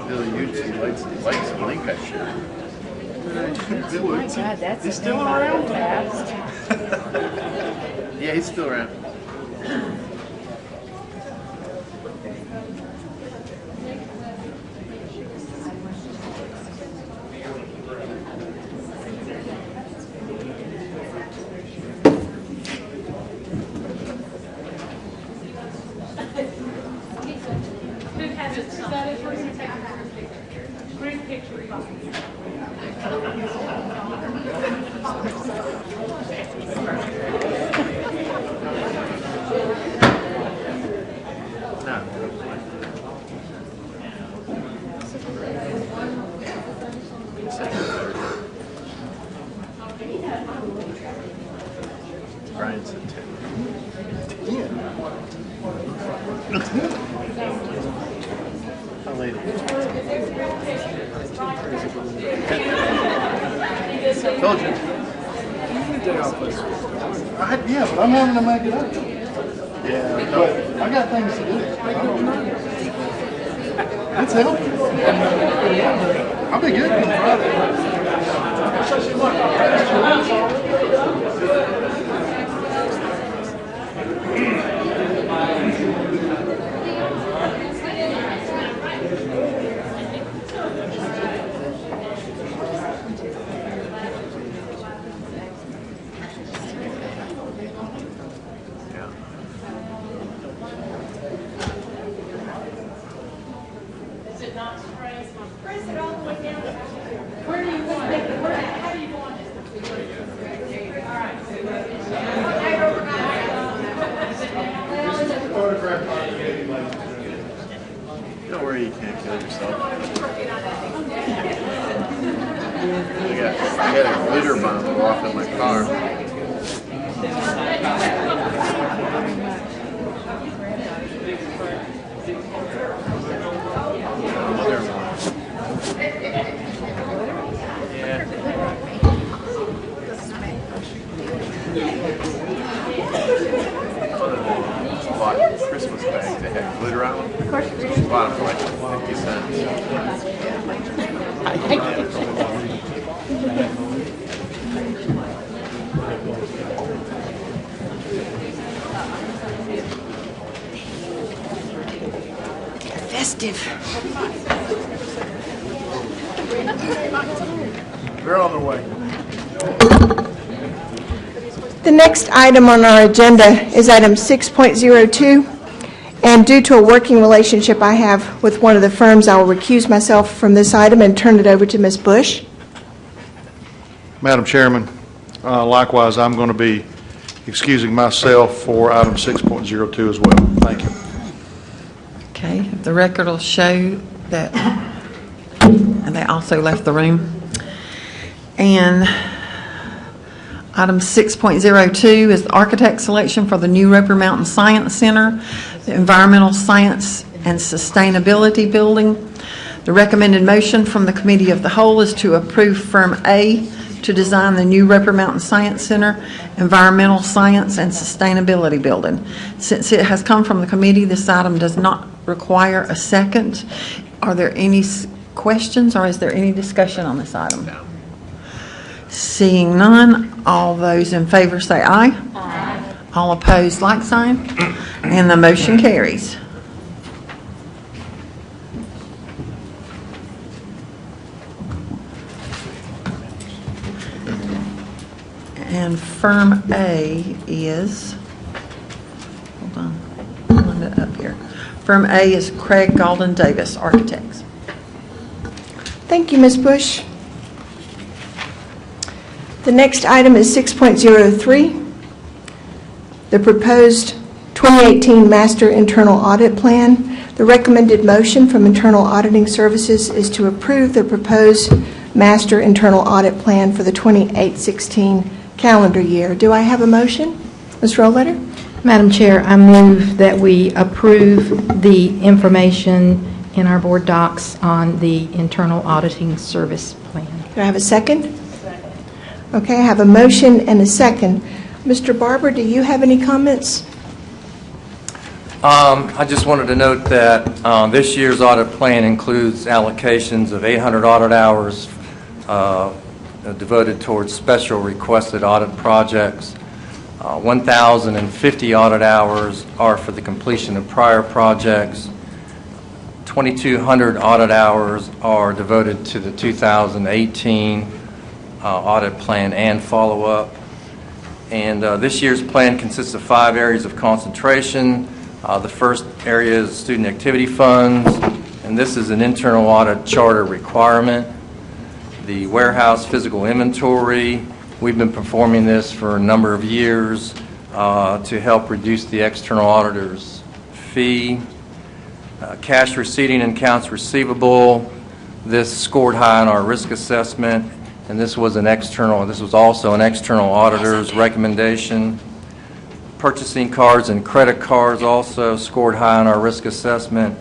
[SPEAKER 13] Billy Uchi likes the link I shared. Billy Uchi. He's still around? Yeah, he's still around. Brian said 10. How late is it? Told you. Yeah, but I'm having to make it up. Yeah, but I got things to do. It's helping. I'll be good on Friday. Don't worry, you can't kill yourself. I had a glitter bomb go off in my car. Bought Christmas bags that had glitter on them. Of course. She bought them for like 50 cents.
[SPEAKER 4] festive.
[SPEAKER 13] They're on their way.
[SPEAKER 1] The next item on our agenda is item 6.02, and due to a working relationship I have with one of the firms, I will recuse myself from this item and turn it over to Ms. Bush.
[SPEAKER 14] Madam Chairman, likewise, I'm going to be excusing myself for item 6.02 as well. Thank you.
[SPEAKER 15] Okay, the record will show that, and they also left the room. And item 6.02 is the architect selection for the new Roper Mountain Science Center, the Environmental Science and Sustainability Building. The recommended motion from the Committee of the Whole is to approve Firm A to design the new Roper Mountain Science Center, Environmental Science and Sustainability Building. Since it has come from the committee, this item does not require a second. Are there any questions, or is there any discussion on this item? No. Seeing none, all those in favor say aye. Aye. All opposed, like sign. And the motion carries. And Firm A is, hold on, I'll it up here. Firm A is Craig Galden Davis, Architects.
[SPEAKER 1] Thank you, Ms. Bush. The next item is 6.03, the proposed 2018 Master Internal Audit Plan. The recommended motion from Internal Auditing Services is to approve the proposed Master Internal Audit Plan for the 28-16 calendar year. Do I have a motion? Ms. Rollletter?
[SPEAKER 2] Madam Chair, I move that we approve the information in our board docs on the Internal Auditing Service Plan.
[SPEAKER 1] Do I have a second? Okay, I have a motion and a second. Mr. Barber, do you have any comments?
[SPEAKER 16] I just wanted to note that this year's audit plan includes allocations of 800 audit hours devoted towards special requested audit projects. 1,050 audit hours are for the completion of prior projects. 2,200 audit hours are devoted to the 2018 audit plan and follow-up. And this year's plan consists of 5 areas of concentration. The first area is student activity funds, and this is an internal audit charter requirement. The warehouse physical inventory, we've been performing this for a number of years to help reduce the external auditor's fee. Cash receipting and accounts receivable, this scored high on our risk assessment, and this was also an external auditor's recommendation. Purchasing cards and credit cards also scored high on our risk assessment,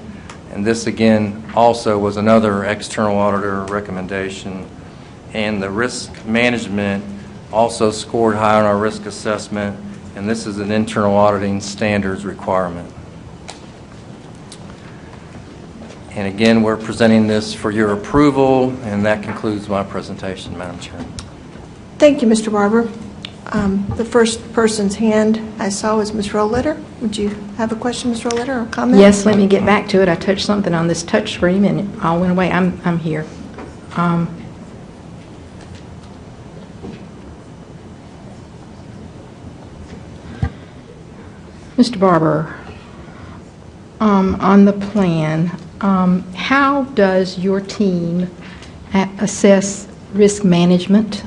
[SPEAKER 16] and this again also was another external auditor recommendation. And the risk management also scored high on our risk assessment, and this is an internal auditing standards requirement. And again, we're presenting this for your approval, and that concludes my presentation, Madam Chair.
[SPEAKER 1] Thank you, Mr. Barber. The first person's hand I saw was Ms. Rollletter. Would you have a question, Ms. Rollletter, or a comment?
[SPEAKER 2] Yes, let me get back to it. I touched something on this touch screen and it all went away. I'm here. Mr. Barber, on the plan, how does your team assess risk management?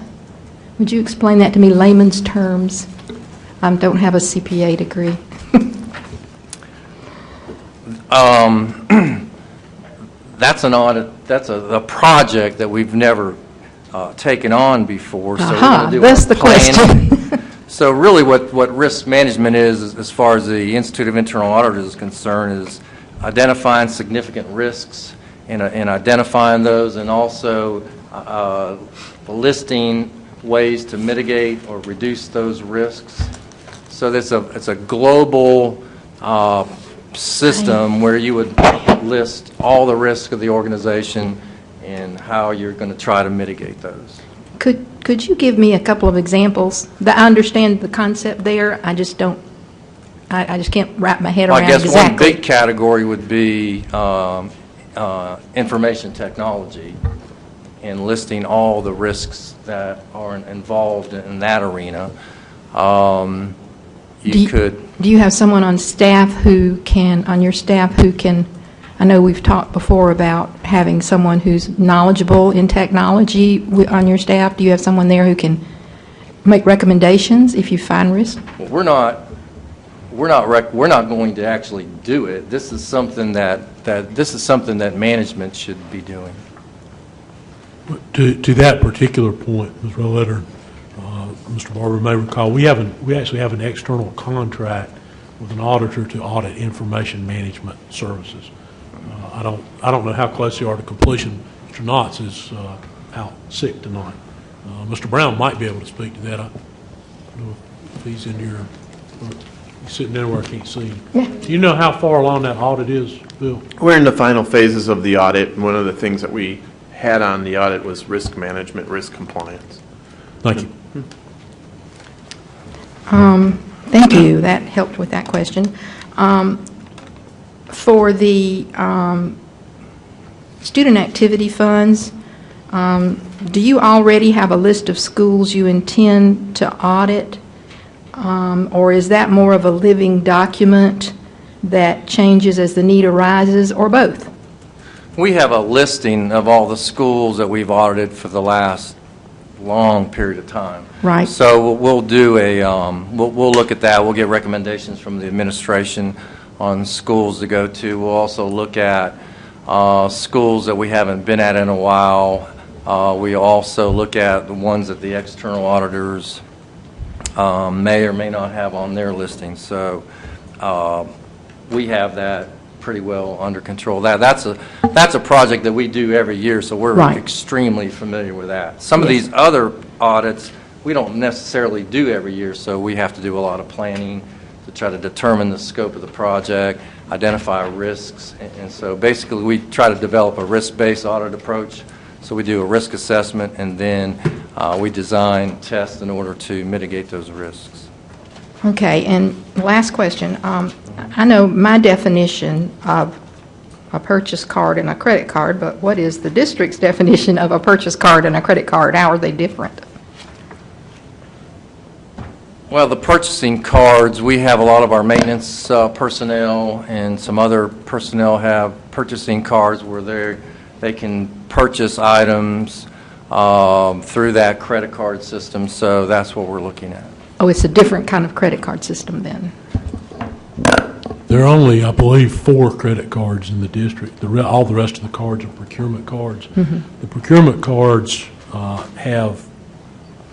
[SPEAKER 2] Would you explain that to me, layman's terms? I don't have a CPA degree.
[SPEAKER 16] That's an audit. That's a project that we've never taken on before. So
[SPEAKER 2] that's the question.
[SPEAKER 16] So really what risk management is, as far as the Institute of Internal Auditors is concerned, is identifying significant risks and identifying those, and also listing ways to mitigate or reduce those risks. So it's a global system where you would list all the risks of the organization and how you're going to try to mitigate those.
[SPEAKER 2] Could you give me a couple of examples? I understand the concept there. I just don't I just can't wrap my head
[SPEAKER 16] Well,
[SPEAKER 2] around
[SPEAKER 16] I guess
[SPEAKER 2] exactly.
[SPEAKER 16] one big category would be information technology and listing all the risks that are involved in that arena.
[SPEAKER 2] Do you have someone on staff who can, on your staff who can, I know we've talked before about having someone who's knowledgeable in technology on your staff. Do you have someone there who can make recommendations if you find risk?
[SPEAKER 16] Well, we're not going to actually do it. This is something that management should be doing.
[SPEAKER 12] To that particular point, Ms. Roletter, Mr. Barber may recall, we actually have an external contract with an auditor to audit information management services. I don't know how close you are to completion. Mr. Knotts is out sick tonight. Mr. Brown might be able to speak to that. I don't know if he's in here. He's sitting there where I can't see him.
[SPEAKER 2] Yeah.
[SPEAKER 12] Do you know how far along that audit is, Bill?
[SPEAKER 17] We're in the final phases of the audit, and one of the things that we had on the audit was risk management, risk compliance.
[SPEAKER 12] Thank you.
[SPEAKER 2] Thank you. That helped with that question. For the student activity funds, do you already have a list of schools you intend to audit? Or is that more of a living document that changes as the need arises, or both?
[SPEAKER 16] We have a listing of all the schools that we've audited for the last long period of time.
[SPEAKER 2] Right.
[SPEAKER 16] So we'll do we'll look at that. We'll get recommendations from the administration on schools to go to. We'll also look at schools that we haven't been at in a while. We also look at the ones that the external auditors may or may not have on their listing. So we have that pretty well under control. That's a project that we do every year, so we're extremely familiar with that. Some of these other audits we don't necessarily do every year, so we have to do a lot of planning to try to determine the scope of the project, identify risks, and so basically we try to develop a risk-based audit approach. So we do a risk assessment, and then we design tests in order to mitigate those risks.
[SPEAKER 2] Okay, and last question. I know my definition of a purchase card and a credit card, but what is the district's definition of a purchase card and a credit card? How are they different?
[SPEAKER 16] Well, the purchasing cards, we have a lot of our maintenance personnel and some other personnel have purchasing cards where they can purchase items through that credit card system, so that's what we're looking at.
[SPEAKER 2] Oh, it's a different kind of credit card system then.
[SPEAKER 12] There are only, I believe, 4 credit cards in the district. All the rest of the cards are procurement cards.
[SPEAKER 2] Mm-hmm.
[SPEAKER 12] The procurement cards have,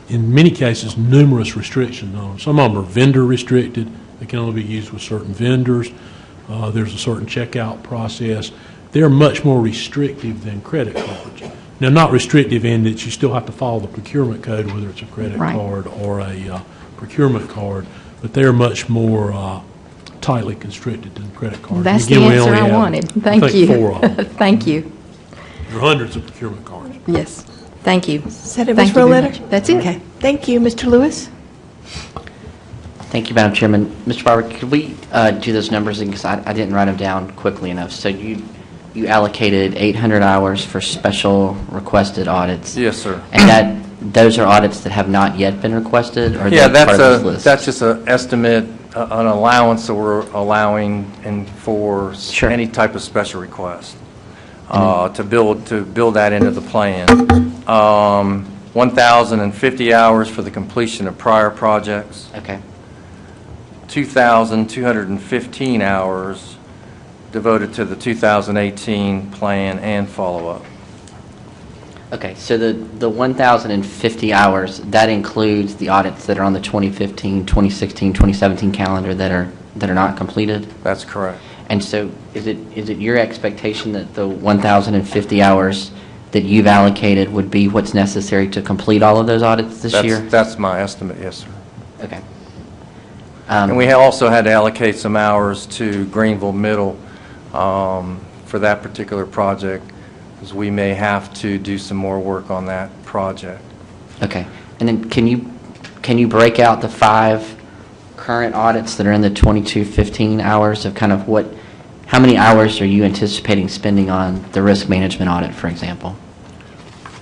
[SPEAKER 12] in many cases, numerous restrictions on them. Some of them are vendor restricted. They can only be used with certain vendors. There's a certain checkout process. They're much more restrictive than credit cards. Now, not restrictive in that you still have to follow the procurement code, whether it's a credit card or a procurement card, but they're much more tightly constricted than credit cards.
[SPEAKER 2] That's
[SPEAKER 12] Again,
[SPEAKER 2] the answer I wanted. Thank you.
[SPEAKER 12] 4 of them.
[SPEAKER 2] Thank you.
[SPEAKER 12] There are hundreds of procurement cards.
[SPEAKER 2] Yes. Thank you.
[SPEAKER 1] Is that it,
[SPEAKER 2] Thank
[SPEAKER 1] Ms.
[SPEAKER 2] you very
[SPEAKER 1] Roletter?
[SPEAKER 2] much. That's it.
[SPEAKER 1] Okay. Thank you. Mr. Lewis?
[SPEAKER 18] Thank you, Madam Chairman. Mr. Barber, could we do those numbers again, because I didn't write them down quickly enough. So you allocated 800 hours for special requested audits.
[SPEAKER 16] Yes, sir.
[SPEAKER 18] And those are audits that have not yet been requested, or
[SPEAKER 16] Yeah,
[SPEAKER 18] part of this list?
[SPEAKER 16] that's just an estimate, an allowance that we're allowing for any type of special request to build that into the plan. 1,050 hours for the completion of prior projects.
[SPEAKER 18] Okay.
[SPEAKER 16] 2,215 hours devoted to the 2018 plan and follow-up.
[SPEAKER 18] Okay, so the 1,050 hours, that includes the audits that are on the 2015, 2016, 2017 calendar that are not completed?
[SPEAKER 16] That's correct.
[SPEAKER 18] And so is it your expectation that the 1,050 hours that you've allocated would be what's necessary to complete all of those audits this year?
[SPEAKER 16] That's my estimate, yes, sir.
[SPEAKER 18] Okay.
[SPEAKER 16] And we also had to allocate some hours to Greenville Middle for that particular project, because we may have to do some more work on that project.
[SPEAKER 18] Okay. And then can you break out the 5 current audits that are in the 2215 hours of kind of how many hours are you anticipating spending on the risk management audit, for example?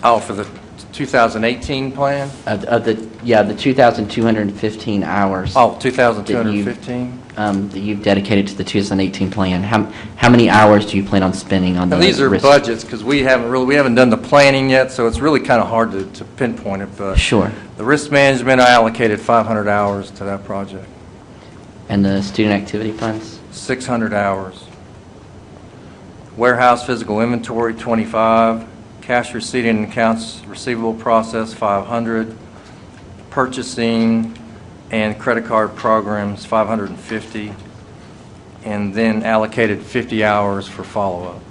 [SPEAKER 16] Oh, for the 2018 plan?
[SPEAKER 18] The 2,215 hours.
[SPEAKER 16] Oh, 2,215?
[SPEAKER 18] That you've dedicated to the 2018 plan. How many hours do you plan on spending on
[SPEAKER 16] Now,
[SPEAKER 18] the
[SPEAKER 16] these are
[SPEAKER 18] risk?
[SPEAKER 16] budgets because we haven't done the planning yet, so it's really kind of hard to pinpoint it. But
[SPEAKER 18] Sure.
[SPEAKER 16] the risk management, I allocated 500 hours to that project.
[SPEAKER 18] And the student activity funds?
[SPEAKER 16] 600 hours. Warehouse physical inventory, 25. Cash receipting and accounts receivable process, 500. Purchasing and credit card programs, 550. And then allocated 50 hours for follow-up.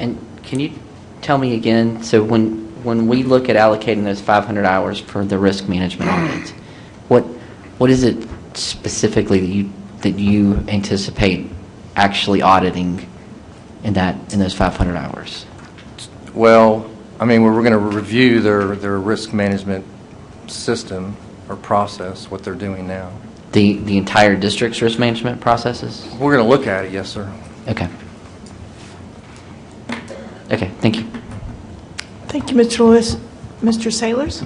[SPEAKER 18] And can you tell me again, so when we look at allocating those 500 hours for the risk management audit, what is it specifically that you anticipate actually auditing in those 500 hours?
[SPEAKER 16] Well, I mean, we're going to review their risk management system or process, what they're doing now.
[SPEAKER 18] The entire district's risk management processes?
[SPEAKER 16] We're going to look at it, yes, sir.
[SPEAKER 18] Okay. Okay, thank you.
[SPEAKER 19] Thank you, Mr. Lewis. Mr. Sailors?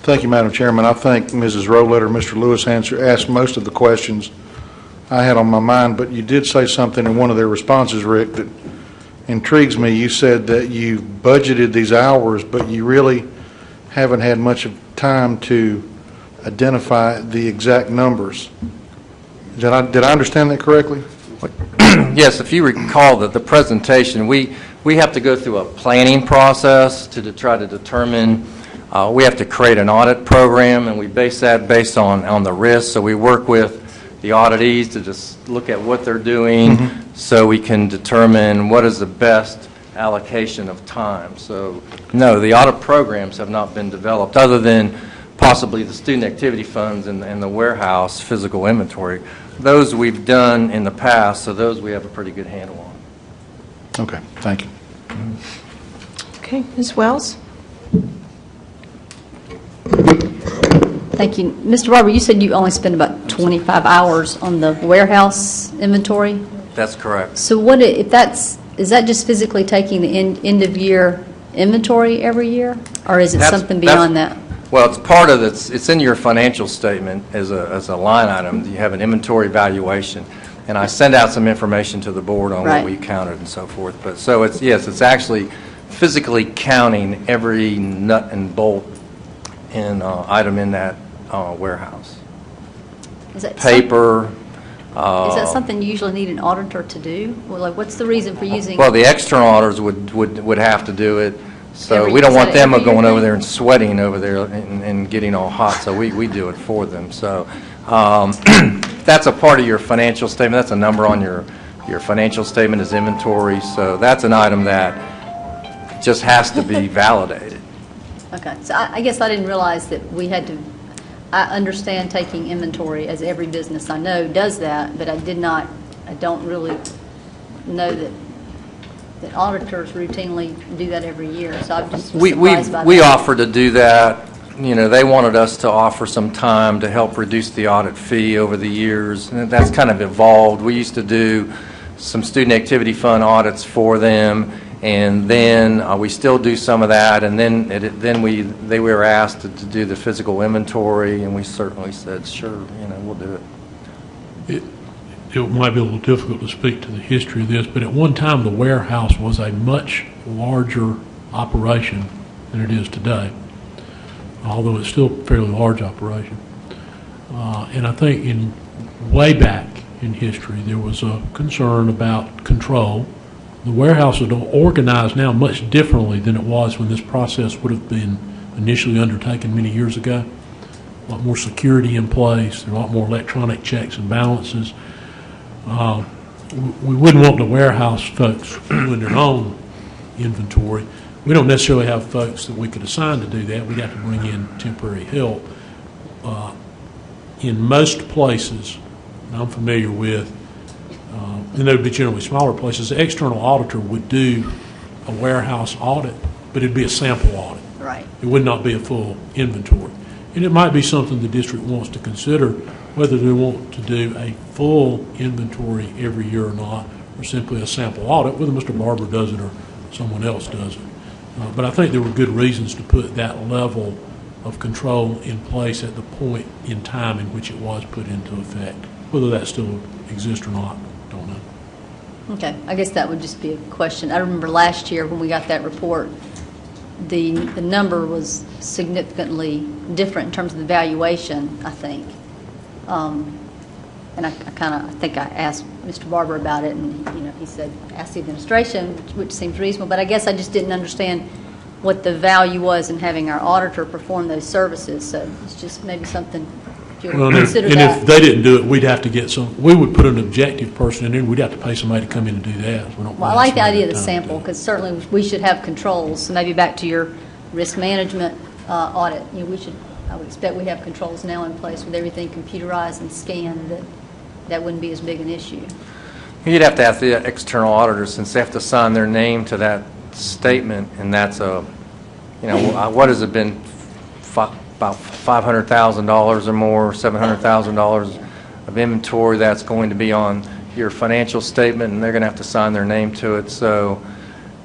[SPEAKER 14] Thank you, Madam Chairman. I think Mrs. Roletter, Mr. Lewis asked most of the questions I had on my mind, but you did say something in one of their responses, Rick, that intrigues me. You said that you budgeted these hours, but you really haven't had much of time to identify the exact numbers. Did I understand that correctly?
[SPEAKER 16] Yes, if you recall the presentation, we have to go through a planning process to try to determine, we have to create an audit program, and we base that based on the risk. So we work with the auditees to just look at what they're doing so we can determine what is the best allocation of time. So no, the audit programs have not been developed other than possibly the student activity funds and the warehouse physical inventory. Those we've done in the past, so those we have a pretty good handle on.
[SPEAKER 14] Okay, thank you.
[SPEAKER 19] Okay, Ms. Wells?
[SPEAKER 20] Thank you. Mr. Barber, you said you only spend about 25 hours on the warehouse inventory?
[SPEAKER 16] That's correct.
[SPEAKER 20] So what is that just physically taking the end of year inventory every year, or is it something beyond that?
[SPEAKER 16] Well, it's part of it's in your financial statement as a line item. You have an inventory valuation, and I send out some information to the board on what we counted and so forth. But so it's actually physically counting every nut and bolt and item in that warehouse.
[SPEAKER 20] Is that
[SPEAKER 16] paper?
[SPEAKER 20] Is that something you usually need an auditor to do? Well, like, what's the reason for using?
[SPEAKER 16] Well, the external auditors would have to do it. So we don't
[SPEAKER 20] is
[SPEAKER 16] want
[SPEAKER 20] that
[SPEAKER 16] them
[SPEAKER 20] every
[SPEAKER 16] going
[SPEAKER 20] year
[SPEAKER 16] over
[SPEAKER 20] thing?
[SPEAKER 16] there and sweating over there and getting all hot. So we do it for them. So that's a part of your financial statement. That's a number on your financial statement is inventory. So that's an item that just has to be validated.
[SPEAKER 20] Okay, so I guess I didn't realize that we had to. I understand taking inventory, as every business I know does that, but I don't really know that auditors routinely do that every year, so I'm just surprised by that.
[SPEAKER 16] We offered to do that. You know, they wanted us to offer some time to help reduce the audit fee over the years, and that's kind of evolved. We used to do some student activity fund audits for them, and then we still do some of that, and then they were asked to do the physical inventory, and we certainly said, sure, we'll do it.
[SPEAKER 12] It might be a little difficult to speak to the history of this, but at one time the warehouse was a much larger operation than it is today, although it's still a fairly large operation. And I think way back in history there was a concern about control. The warehouse is organized now much differently than it was when this process would have been initially undertaken many years ago. A lot more security in place, there are a lot more electronic checks and balances. We wouldn't want the warehouse folks doing their own inventory. We don't necessarily have folks that we could assign to do that. We'd have to bring in temporary help. In most places I'm familiar with, and they would be generally smaller places, the external auditor would do a warehouse audit, but it'd be a sample audit.
[SPEAKER 20] Right.
[SPEAKER 12] It would not be a full inventory. And it might be something the district wants to consider, whether they want to do a full inventory every year or not, or simply a sample audit, whether Mr. Barber does it or someone else does it. But I think there were good reasons to put that level of control in place at the point in time in which it was put into effect. Whether that still exists or not, don't know.
[SPEAKER 20] Okay, I guess that would just be a question. I remember last year when we got that report, the number was significantly different in terms of the valuation, I think. And I think I asked Mr. Barber about it, and he said, ask the administration, which seems reasonable, but I guess I just didn't understand what the value was in having our auditor perform those services, so it's just maybe something, if you would consider that.
[SPEAKER 12] And if they didn't do it, we'd have to get we would put an objective person in there, and we'd have to pay somebody to come in and do that.
[SPEAKER 20] Well, I like the idea of the sample, because certainly we should have controls, so maybe back to your risk management audit, I would expect we have controls now in place with everything computerized and scanned, that wouldn't be as big an issue.
[SPEAKER 16] You'd have to ask the external auditors, since they have to sign their name to that statement, and that's what has it been, about $500,000 or more, $700,000 of inventory that's going to be on your financial statement, and they're going to have to sign their name to it. So,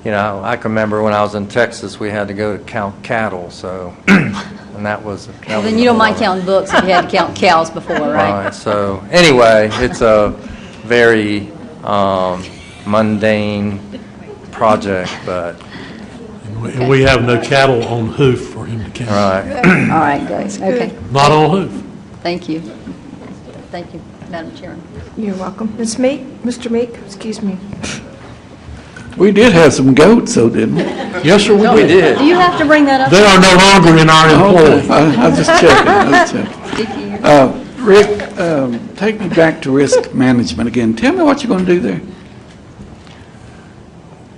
[SPEAKER 16] I can remember when I was in Texas, we had to go to count cattle, so, and that was.
[SPEAKER 20] Well, then you don't mind counting books if you had to count cows before, right?
[SPEAKER 16] Right. So anyway, it's a very mundane project, but.
[SPEAKER 12] And we have no cattle on hoof for him to count.
[SPEAKER 16] Right.
[SPEAKER 20] All right, guys. Okay.
[SPEAKER 12] Not on hoof.
[SPEAKER 20] Thank you. Thank you, Madam Chairman.
[SPEAKER 19] You're welcome. Ms. Meek, Mr. Meek, excuse me.
[SPEAKER 21] We did have some goats, though, didn't we?
[SPEAKER 12] Yes, sir, we did.
[SPEAKER 20] Do you have to bring that up?
[SPEAKER 12] They are no longer in our employ.
[SPEAKER 21] I was just checking. Rick, take me back to risk management again. Tell me what you're going to do there.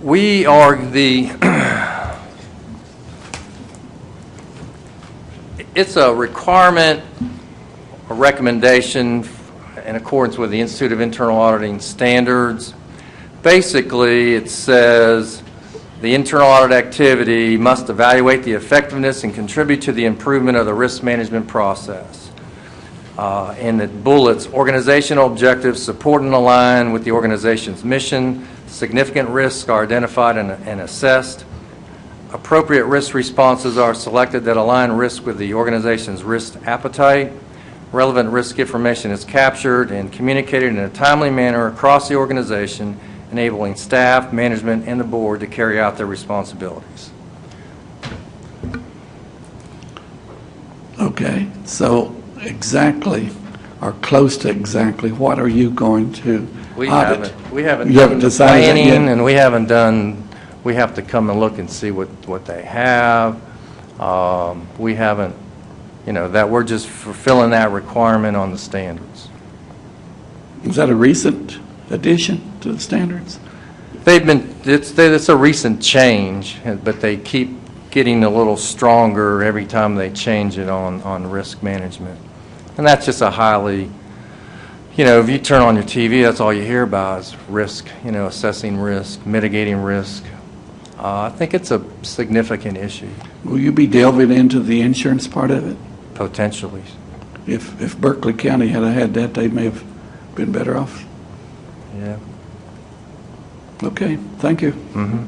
[SPEAKER 16] We are it's a requirement, a recommendation in accordance with the Institute of Internal Auditing standards. Basically, it says the internal audit activity must evaluate the effectiveness and contribute to the improvement of the risk management process. In the bullets, organizational objectives support and align with the organization's mission. Significant risks are identified and assessed. Appropriate risk responses are selected that align risk with the organization's risk appetite. Relevant risk information is captured and communicated in a timely manner across the organization, enabling staff, management, and the board to carry out their responsibilities.
[SPEAKER 21] Okay, so exactly, or close to exactly, what are you going to audit?
[SPEAKER 16] We haven't
[SPEAKER 21] You haven't
[SPEAKER 16] done the
[SPEAKER 21] decided that yet?
[SPEAKER 16] planning, and we have to come and look and see what they have. We haven't, that we're just fulfilling that requirement on the standards.
[SPEAKER 21] Is that a recent addition to the standards?
[SPEAKER 16] It's a recent change, but they keep getting a little stronger every time they change it on risk management. And that's just a highly, if you turn on your TV, that's all you hear about is risk, assessing risk, mitigating risk. I think it's a significant issue.
[SPEAKER 21] Will you be delving into the insurance part of it?
[SPEAKER 16] Potentially.
[SPEAKER 21] If Berkeley County had had that, they may have been better off.
[SPEAKER 16] Yeah.
[SPEAKER 21] Okay, thank you.
[SPEAKER 16] Mm-hmm.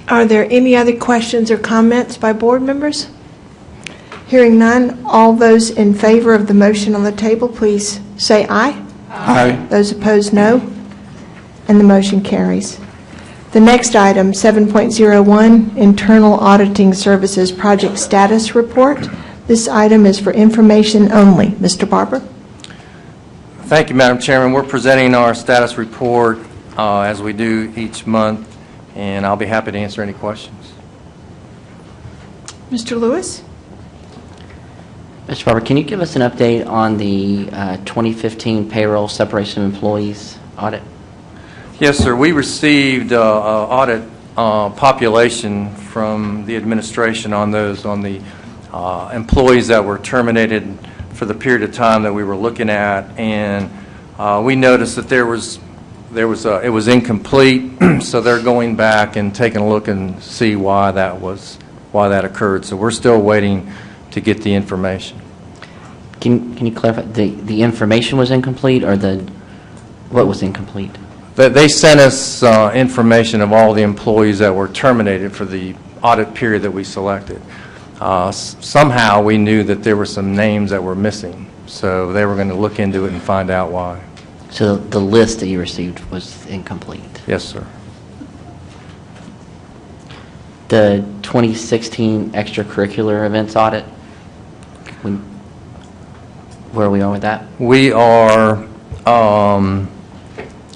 [SPEAKER 19] Are there any other questions or comments by board members? Hearing none, all those in favor of the motion on the table, please say aye.
[SPEAKER 21] Aye.
[SPEAKER 19] Those opposed, no. And the motion carries. The next item, 7.01, Internal Auditing Services Project Status Report. This item is for information only. Mr. Barber?
[SPEAKER 16] Thank you, Madam Chairman. We're presenting our status report as we do each month, and I'll be happy to answer any questions.
[SPEAKER 19] Mr. Lewis?
[SPEAKER 18] Mr. Barber, can you give us an update on the 2015 payroll separation of employees audit?
[SPEAKER 16] Yes, sir. We received audit population from the administration on the employees that were terminated for the period of time that we were looking at, and we noticed that it was incomplete, so they're going back and taking a look and see why that occurred. So we're still waiting to get the information.
[SPEAKER 18] Can you clarify, the information was incomplete, or what was incomplete?
[SPEAKER 16] They sent us information of all the employees that were terminated for the audit period that we selected. Somehow we knew that there were some names that were missing, so they were going to look into it and find out why.
[SPEAKER 18] So the list that you received was incomplete?
[SPEAKER 16] Yes, sir.
[SPEAKER 18] The 2016 extracurricular events audit, where are we on with that?
[SPEAKER 16] We are,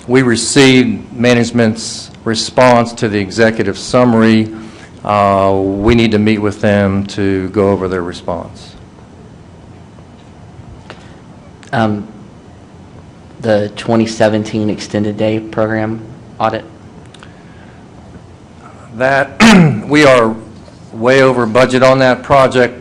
[SPEAKER 16] we received management's response to the executive summary. We need to meet with them to go over their response.
[SPEAKER 18] The 2017 extended day program audit?
[SPEAKER 16] That, we are way over budget on that project.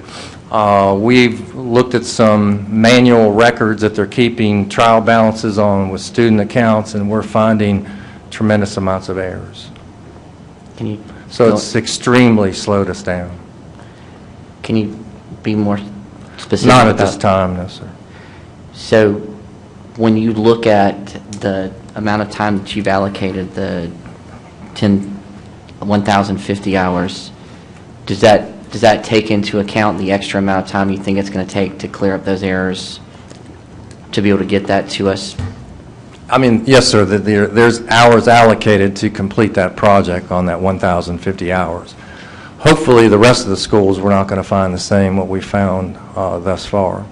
[SPEAKER 16] We've looked at some manual records that they're keeping trial balances on with student accounts, and we're finding tremendous amounts of errors. So it's extremely slowed us down.
[SPEAKER 18] Can you be more specific?
[SPEAKER 16] Not at this time, no, sir.
[SPEAKER 18] So when you look at the amount of time that you've allocated, the 1,050 hours, does that take into account the extra amount of time you think it's going to take to clear up those errors to be able to get that to us?
[SPEAKER 16] I mean, yes, sir, there's hours allocated to complete that project on that 1,050 hours. Hopefully, the rest of the schools, we're not going to find the same what we found thus far.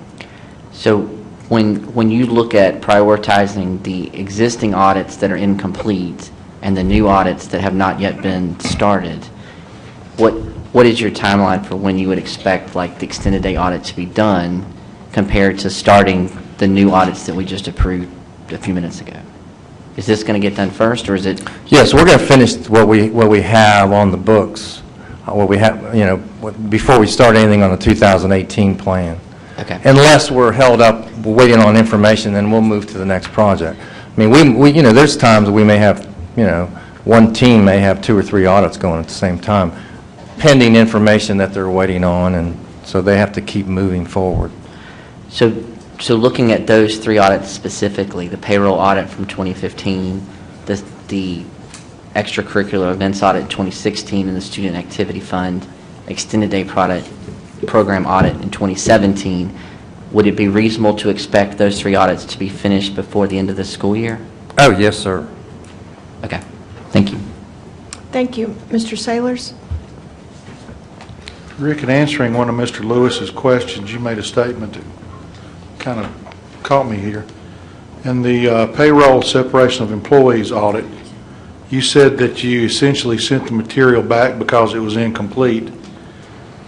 [SPEAKER 18] So when you look at prioritizing the existing audits that are incomplete and the new audits that have not yet been started, what is your timeline for when you would expect, like, the extended day audit to be done compared to starting the new audits that we just approved a few minutes ago? Is this going to get done first, or is it?
[SPEAKER 16] Yes, we're going to finish what we have on the books, what we have, before we start anything on the 2018 plan.
[SPEAKER 18] Okay.
[SPEAKER 16] Unless we're held up waiting on information, then we'll move to the next project. I mean, we there's times we may have, one team may have 2 or 3 audits going at the same time, pending information that they're waiting on, and so they have to keep moving forward.
[SPEAKER 18] So looking at those 3 audits specifically, the payroll audit from 2015, the extracurricular events audit in 2016, and the student activity fund extended day program audit in 2017, would it be reasonable to expect those 3 audits to be finished before the end of the school year?
[SPEAKER 16] Oh, yes, sir.
[SPEAKER 18] Okay. Thank you.
[SPEAKER 19] Thank you. Mr. Sailors?
[SPEAKER 14] Rick, in answering one of Mr. Lewis's questions, you made a statement that kind of caught me here. In the payroll separation of employees audit, you said that you essentially sent the material back because it was incomplete,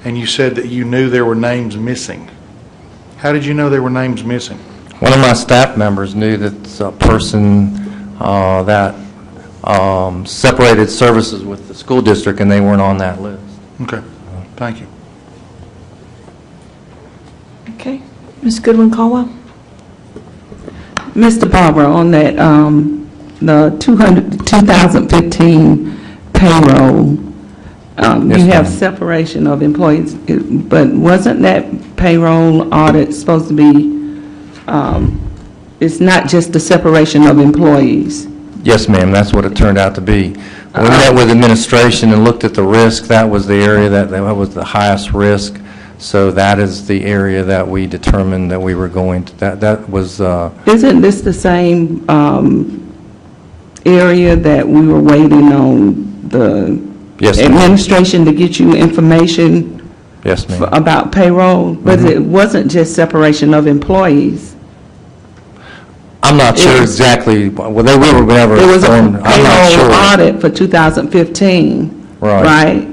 [SPEAKER 14] and you said that you knew there were names missing. How did you know there were names missing?
[SPEAKER 16] One of my staff members knew that a person that separated services with the school district, and they weren't on that list.
[SPEAKER 14] Okay. Thank you.
[SPEAKER 19] Okay. Ms. Goodwin-Caldwell?
[SPEAKER 3] Mr. Barber, on that, the 2015 payroll,
[SPEAKER 16] Yes,
[SPEAKER 3] you have
[SPEAKER 16] ma'am.
[SPEAKER 3] separation of employees, but wasn't that payroll audit supposed to be, it's not just the separation of employees?
[SPEAKER 16] Yes, ma'am, that's what it turned out to be. When we met with administration and looked at the risk, that was the area that was the highest risk. So that is the area that we determined that we were going to, that was...
[SPEAKER 3] Isn't this the same area that we were waiting on the administration to get you information
[SPEAKER 16] Yes, ma'am.
[SPEAKER 3] about payroll? But it wasn't just separation of employees.
[SPEAKER 16] I'm not sure exactly, well, they were never
[SPEAKER 3] It was a
[SPEAKER 16] informed. I'm not
[SPEAKER 3] payroll
[SPEAKER 16] sure.
[SPEAKER 3] audit for 2015,
[SPEAKER 16] Right.
[SPEAKER 3] right?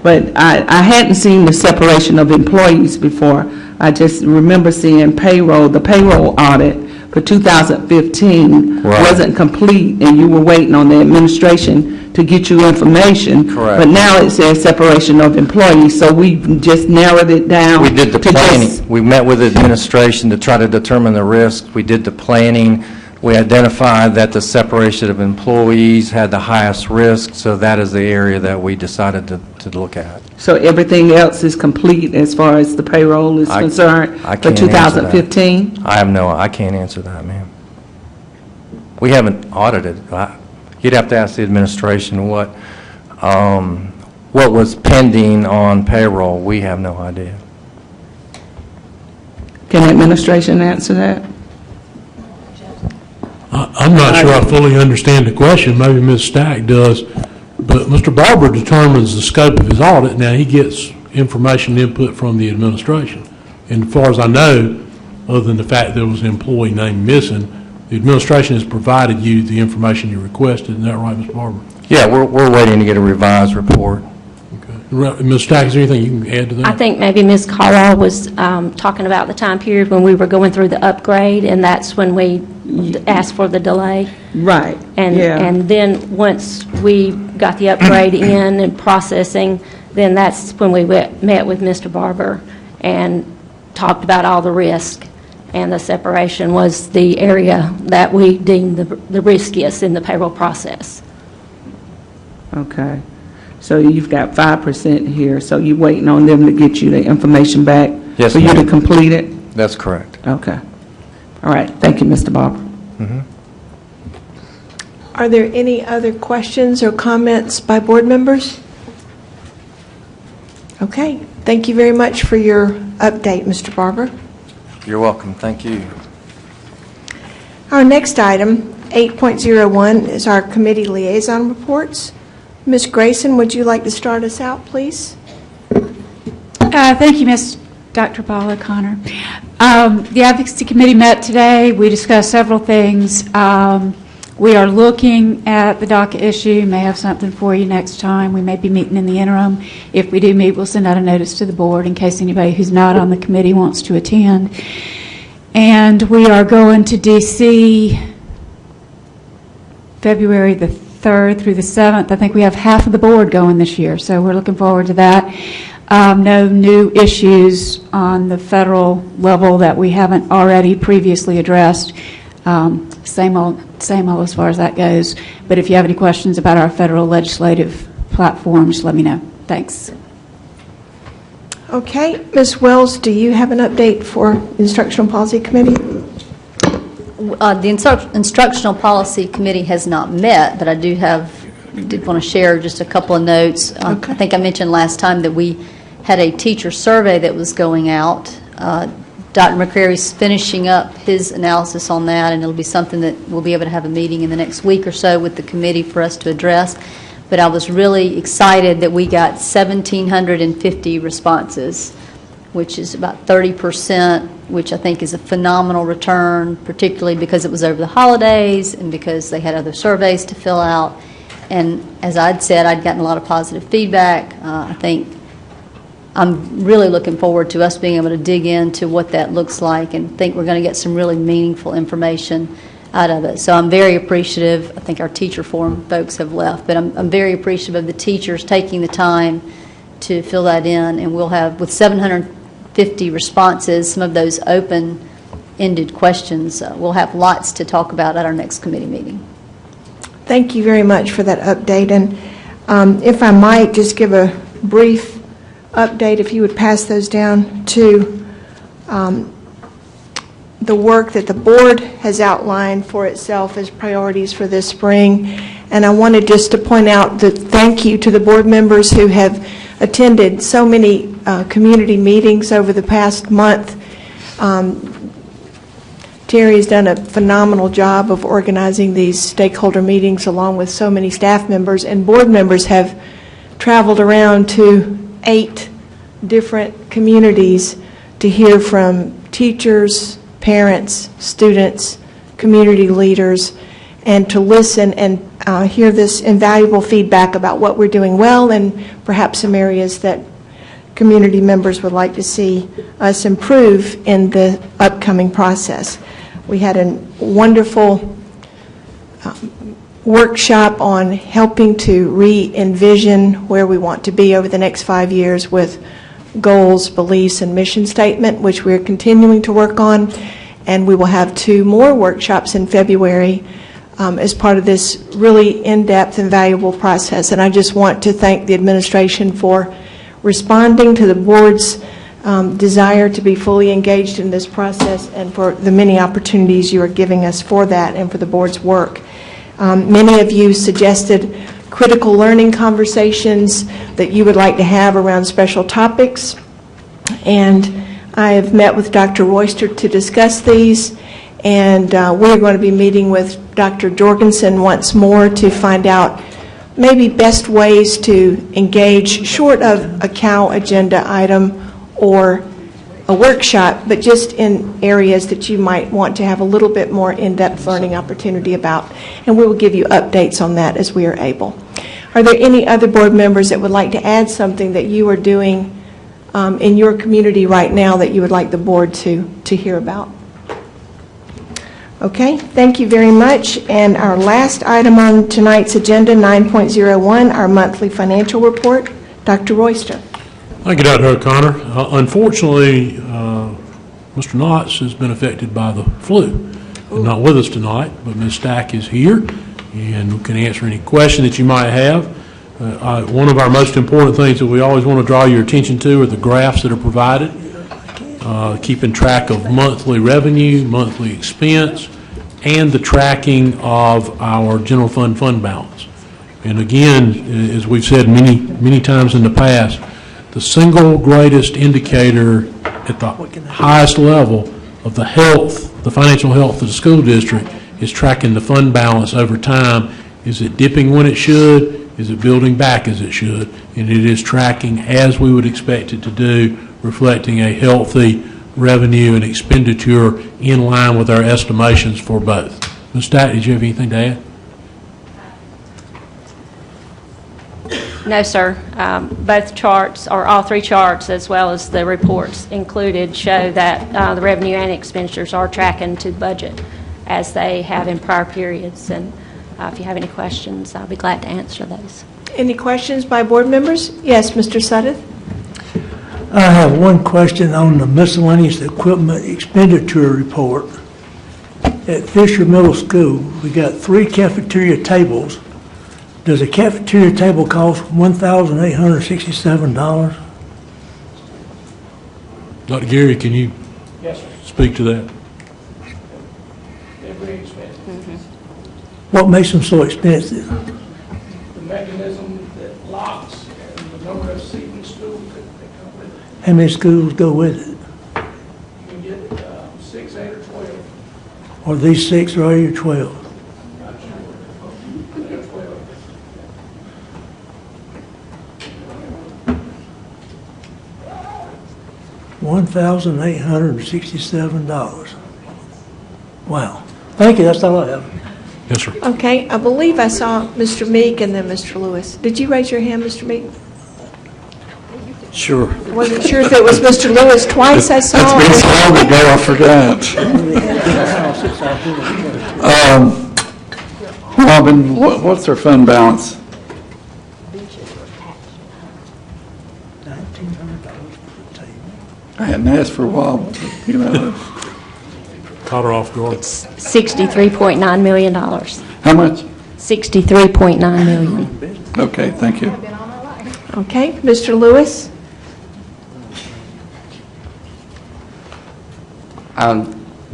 [SPEAKER 3] But I hadn't seen the separation of employees before. I just remember seeing payroll, the payroll audit for 2015
[SPEAKER 16] Right.
[SPEAKER 3] wasn't complete, and you were waiting on the administration to get you information.
[SPEAKER 16] Correct.
[SPEAKER 3] But now it says separation of employees, so we just narrowed it down.
[SPEAKER 16] We did the
[SPEAKER 3] to
[SPEAKER 16] planning.
[SPEAKER 3] just-
[SPEAKER 16] We met with administration to try to determine the risk. We did the planning. We identified that the separation of employees had the highest risk, so that is the area that we decided to to look at.
[SPEAKER 3] So everything else is complete as far as the payroll is concerned
[SPEAKER 16] I
[SPEAKER 3] for
[SPEAKER 16] can't answer that.
[SPEAKER 3] 2015?
[SPEAKER 16] I can't answer that, ma'am. We haven't audited. You'd have to ask the administration what was pending on payroll. We have no idea.
[SPEAKER 3] Can the administration answer that?
[SPEAKER 12] I'm not sure I fully understand the question. Maybe Ms. Stack does. But Mr. Barber determines the scope of his audit. Now, he gets information input from the administration. And as far as I know, other than the fact there was an employee name missing, the administration has provided you the information you requested. Isn't that right, Mr. Barber?
[SPEAKER 16] Yeah, we're waiting to get a revised report.
[SPEAKER 12] Ms. Stack, is there anything you can add to that?
[SPEAKER 5] I think maybe Ms. Caldwell was talking about the time period when we were going through the upgrade, and that's when we asked for the delay.
[SPEAKER 3] Right.
[SPEAKER 5] And then once we got the upgrade in and processing, then that's when we met with Mr. Barber and talked about all the risk. And the separation was the area that we deemed the riskiest in the payroll process.
[SPEAKER 3] Okay. So you've got 5% here, so you're waiting on them to get you the information back
[SPEAKER 16] Yes,
[SPEAKER 3] for you
[SPEAKER 16] ma'am.
[SPEAKER 3] to complete it?
[SPEAKER 16] That's correct.
[SPEAKER 3] Okay. All right. Thank you, Mr. Barber.
[SPEAKER 1] Are there any other questions or comments by board members? Okay. Thank you very much for your update, Mr. Barber.
[SPEAKER 16] You're welcome. Thank you.
[SPEAKER 1] Our next item, 8.01, is our committee liaison reports. Ms. Grayson, would you like to start us out, please?
[SPEAKER 22] Thank you, Dr. Paula Connor. The Advocacy Committee met today. We discussed several things. We are looking at the DACA issue. May have something for you next time. We may be meeting in the interim. If we do meet, we'll send out a notice to the board in case anybody who's not on the committee wants to attend. And we are going to D.C. February the 3rd through the 7th. I think we have half of the board going this year, so we're looking forward to that. No new issues on the federal level that we haven't already previously addressed. Same old as far as that goes. But if you have any questions about our federal legislative platform, just let me know. Thanks.
[SPEAKER 1] Okay. Ms. Wells, do you have an update for Instructional Policy Committee?
[SPEAKER 20] The Instructional Policy Committee has not met, but I did want to share just a couple of notes.
[SPEAKER 1] Okay.
[SPEAKER 20] I think I mentioned last time that we had a teacher survey that was going out. Dr. Mckray is finishing up his analysis on that, and it'll be something that we'll be able to have a meeting in the next week or so with the committee for us to address. But I was really excited that we got 1,750 responses, which is about 30%, which I think is a phenomenal return, particularly because it was over the holidays and because they had other surveys to fill out. And as I'd said, I'd gotten a lot of positive feedback. I think I'm really looking forward to us being able to dig into what that looks like and think we're going to get some really meaningful information out of it. So I'm very appreciative. I think our teacher forum folks have left, but I'm very appreciative of the teachers taking the time to fill that in. And we'll have, with 750 responses, some of those open-ended questions, we'll have lots to talk about at our next committee meeting.
[SPEAKER 1] Thank you very much for that update. And if I might just give a brief update, if you would pass those down to the work that the board has outlined for itself as priorities for this spring. And I wanted just to point out that thank you to the board members who have attended so many community meetings over the past month. Terry has done a phenomenal job of organizing these stakeholder meetings along with so many staff members, and board members have traveled around to 8 different communities to hear from teachers, parents, students, community leaders, and to listen and hear this invaluable feedback about what we're doing well and perhaps some areas that community members would like to see us improve in the upcoming process. We had a wonderful workshop on helping to re-envision where we want to be over the next 5 years with goals, beliefs, and mission statement, which we're continuing to work on. And we will have 2 more workshops in February
[SPEAKER 19] as part of this really in-depth and valuable process. And I just want to thank the administration for responding to the board's desire to be fully engaged in this process and for the many opportunities you are giving us for that and for the board's work. Many of you suggested critical learning conversations that you would like to have around special topics, and I have met with Dr. Royster to discuss these, and we're going to be meeting with Dr. Jorgensen once more to find out maybe best ways to engage short of a COW agenda item or a workshop, but just in areas that you might want to have a little bit more in-depth learning opportunity about. And we will give you updates on that as we are able. Are there any other board members that would like to add something that you are doing in your community right now that you would like the board to hear about? Okay, thank you very much. And our last item on tonight's agenda, 9.01, our monthly financial report. Dr. Royster.
[SPEAKER 12] Thank you, Dr. O'Connor. Unfortunately, Mr. Knotts has been affected by the flu. He's not with us tonight, but Ms. Stack is here and can answer any question that you might have. One of our most important things that we always want to draw your attention to are the graphs that are provided, keeping track of monthly revenue, monthly expense, and the tracking of our general fund balance. And again, as we've said many times in the past, the single greatest indicator at the highest level of the health, the financial health of the school district, is tracking the fund balance over time. Is it dipping when it should? Is it building back as it should? And it is tracking as we would expect it to do, reflecting a healthy revenue and expenditure in line with our estimations for both. Ms. Stack, did you have anything to add?
[SPEAKER 5] No, sir. Both charts, or all three charts, as well as the reports included, show that the revenue and expenditures are tracking to budget as they have in prior periods. And if you have any questions, I'll be glad to answer those.
[SPEAKER 19] Any questions by board members? Yes, Mr. Sudduth.
[SPEAKER 6] I have one question on the miscellaneous equipment expenditure report. At Fisher Middle School, we got 3 cafeteria tables. Does a cafeteria table cost $1,867?
[SPEAKER 12] Dr. Gary, can you speak to that?
[SPEAKER 10] They're very expensive.
[SPEAKER 6] What makes them so expensive?
[SPEAKER 10] The mechanism that locks and the number of seats in school that come with it.
[SPEAKER 6] How many schools go with it?
[SPEAKER 10] You can get 6, 8, or 12.
[SPEAKER 6] Are these 6 or 8 or 12? $1,867. Wow. Thank you. That's all I have.
[SPEAKER 12] Yes, sir.
[SPEAKER 19] Okay, I believe I saw Mr. Meek and then Mr. Lewis. Did you raise your hand, Mr. Meek?
[SPEAKER 21] Sure.
[SPEAKER 19] Wasn't sure if it was Mr. Lewis twice I saw.
[SPEAKER 21] It's been so long ago, I forgot. Robin, what's our fund balance? I hadn't asked for a while, but, you know.
[SPEAKER 12] Caught her off guard.
[SPEAKER 5] It's $63.9 million.
[SPEAKER 21] How much?
[SPEAKER 5] $63.9 million.
[SPEAKER 21] Okay, thank you.
[SPEAKER 19] Okay, Mr. Lewis?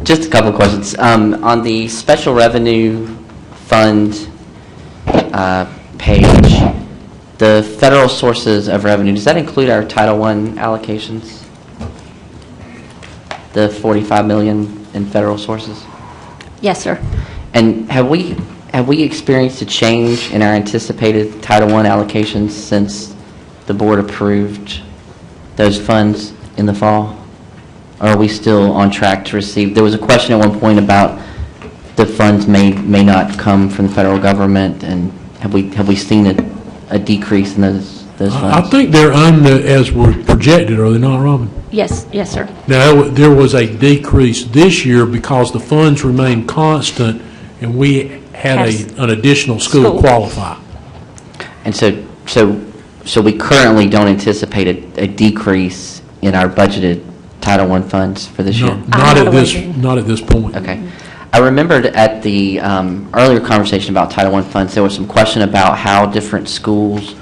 [SPEAKER 18] Just a couple of questions. On the special revenue fund page, the federal sources of revenue, does that include our Title I allocations? The $45 million in federal sources?
[SPEAKER 5] Yes, sir.
[SPEAKER 18] And have we experienced a change in our anticipated Title I allocations since the board approved those funds in the fall? Or are we still on track to receive? There was a question at one point about the funds may not come from the federal government, and have we seen a decrease in those funds?
[SPEAKER 12] I think they're on as were projected, are they not, Robin?
[SPEAKER 5] Yes, sir.
[SPEAKER 12] Now, there was a decrease this year because the funds remained constant, and we had an additional school qualify.
[SPEAKER 18] And so we currently don't anticipate a decrease in our budgeted Title I funds for this year?
[SPEAKER 12] Not at this point.
[SPEAKER 18] Okay. I remembered at the earlier conversation about Title I funds, there was some question about how different schools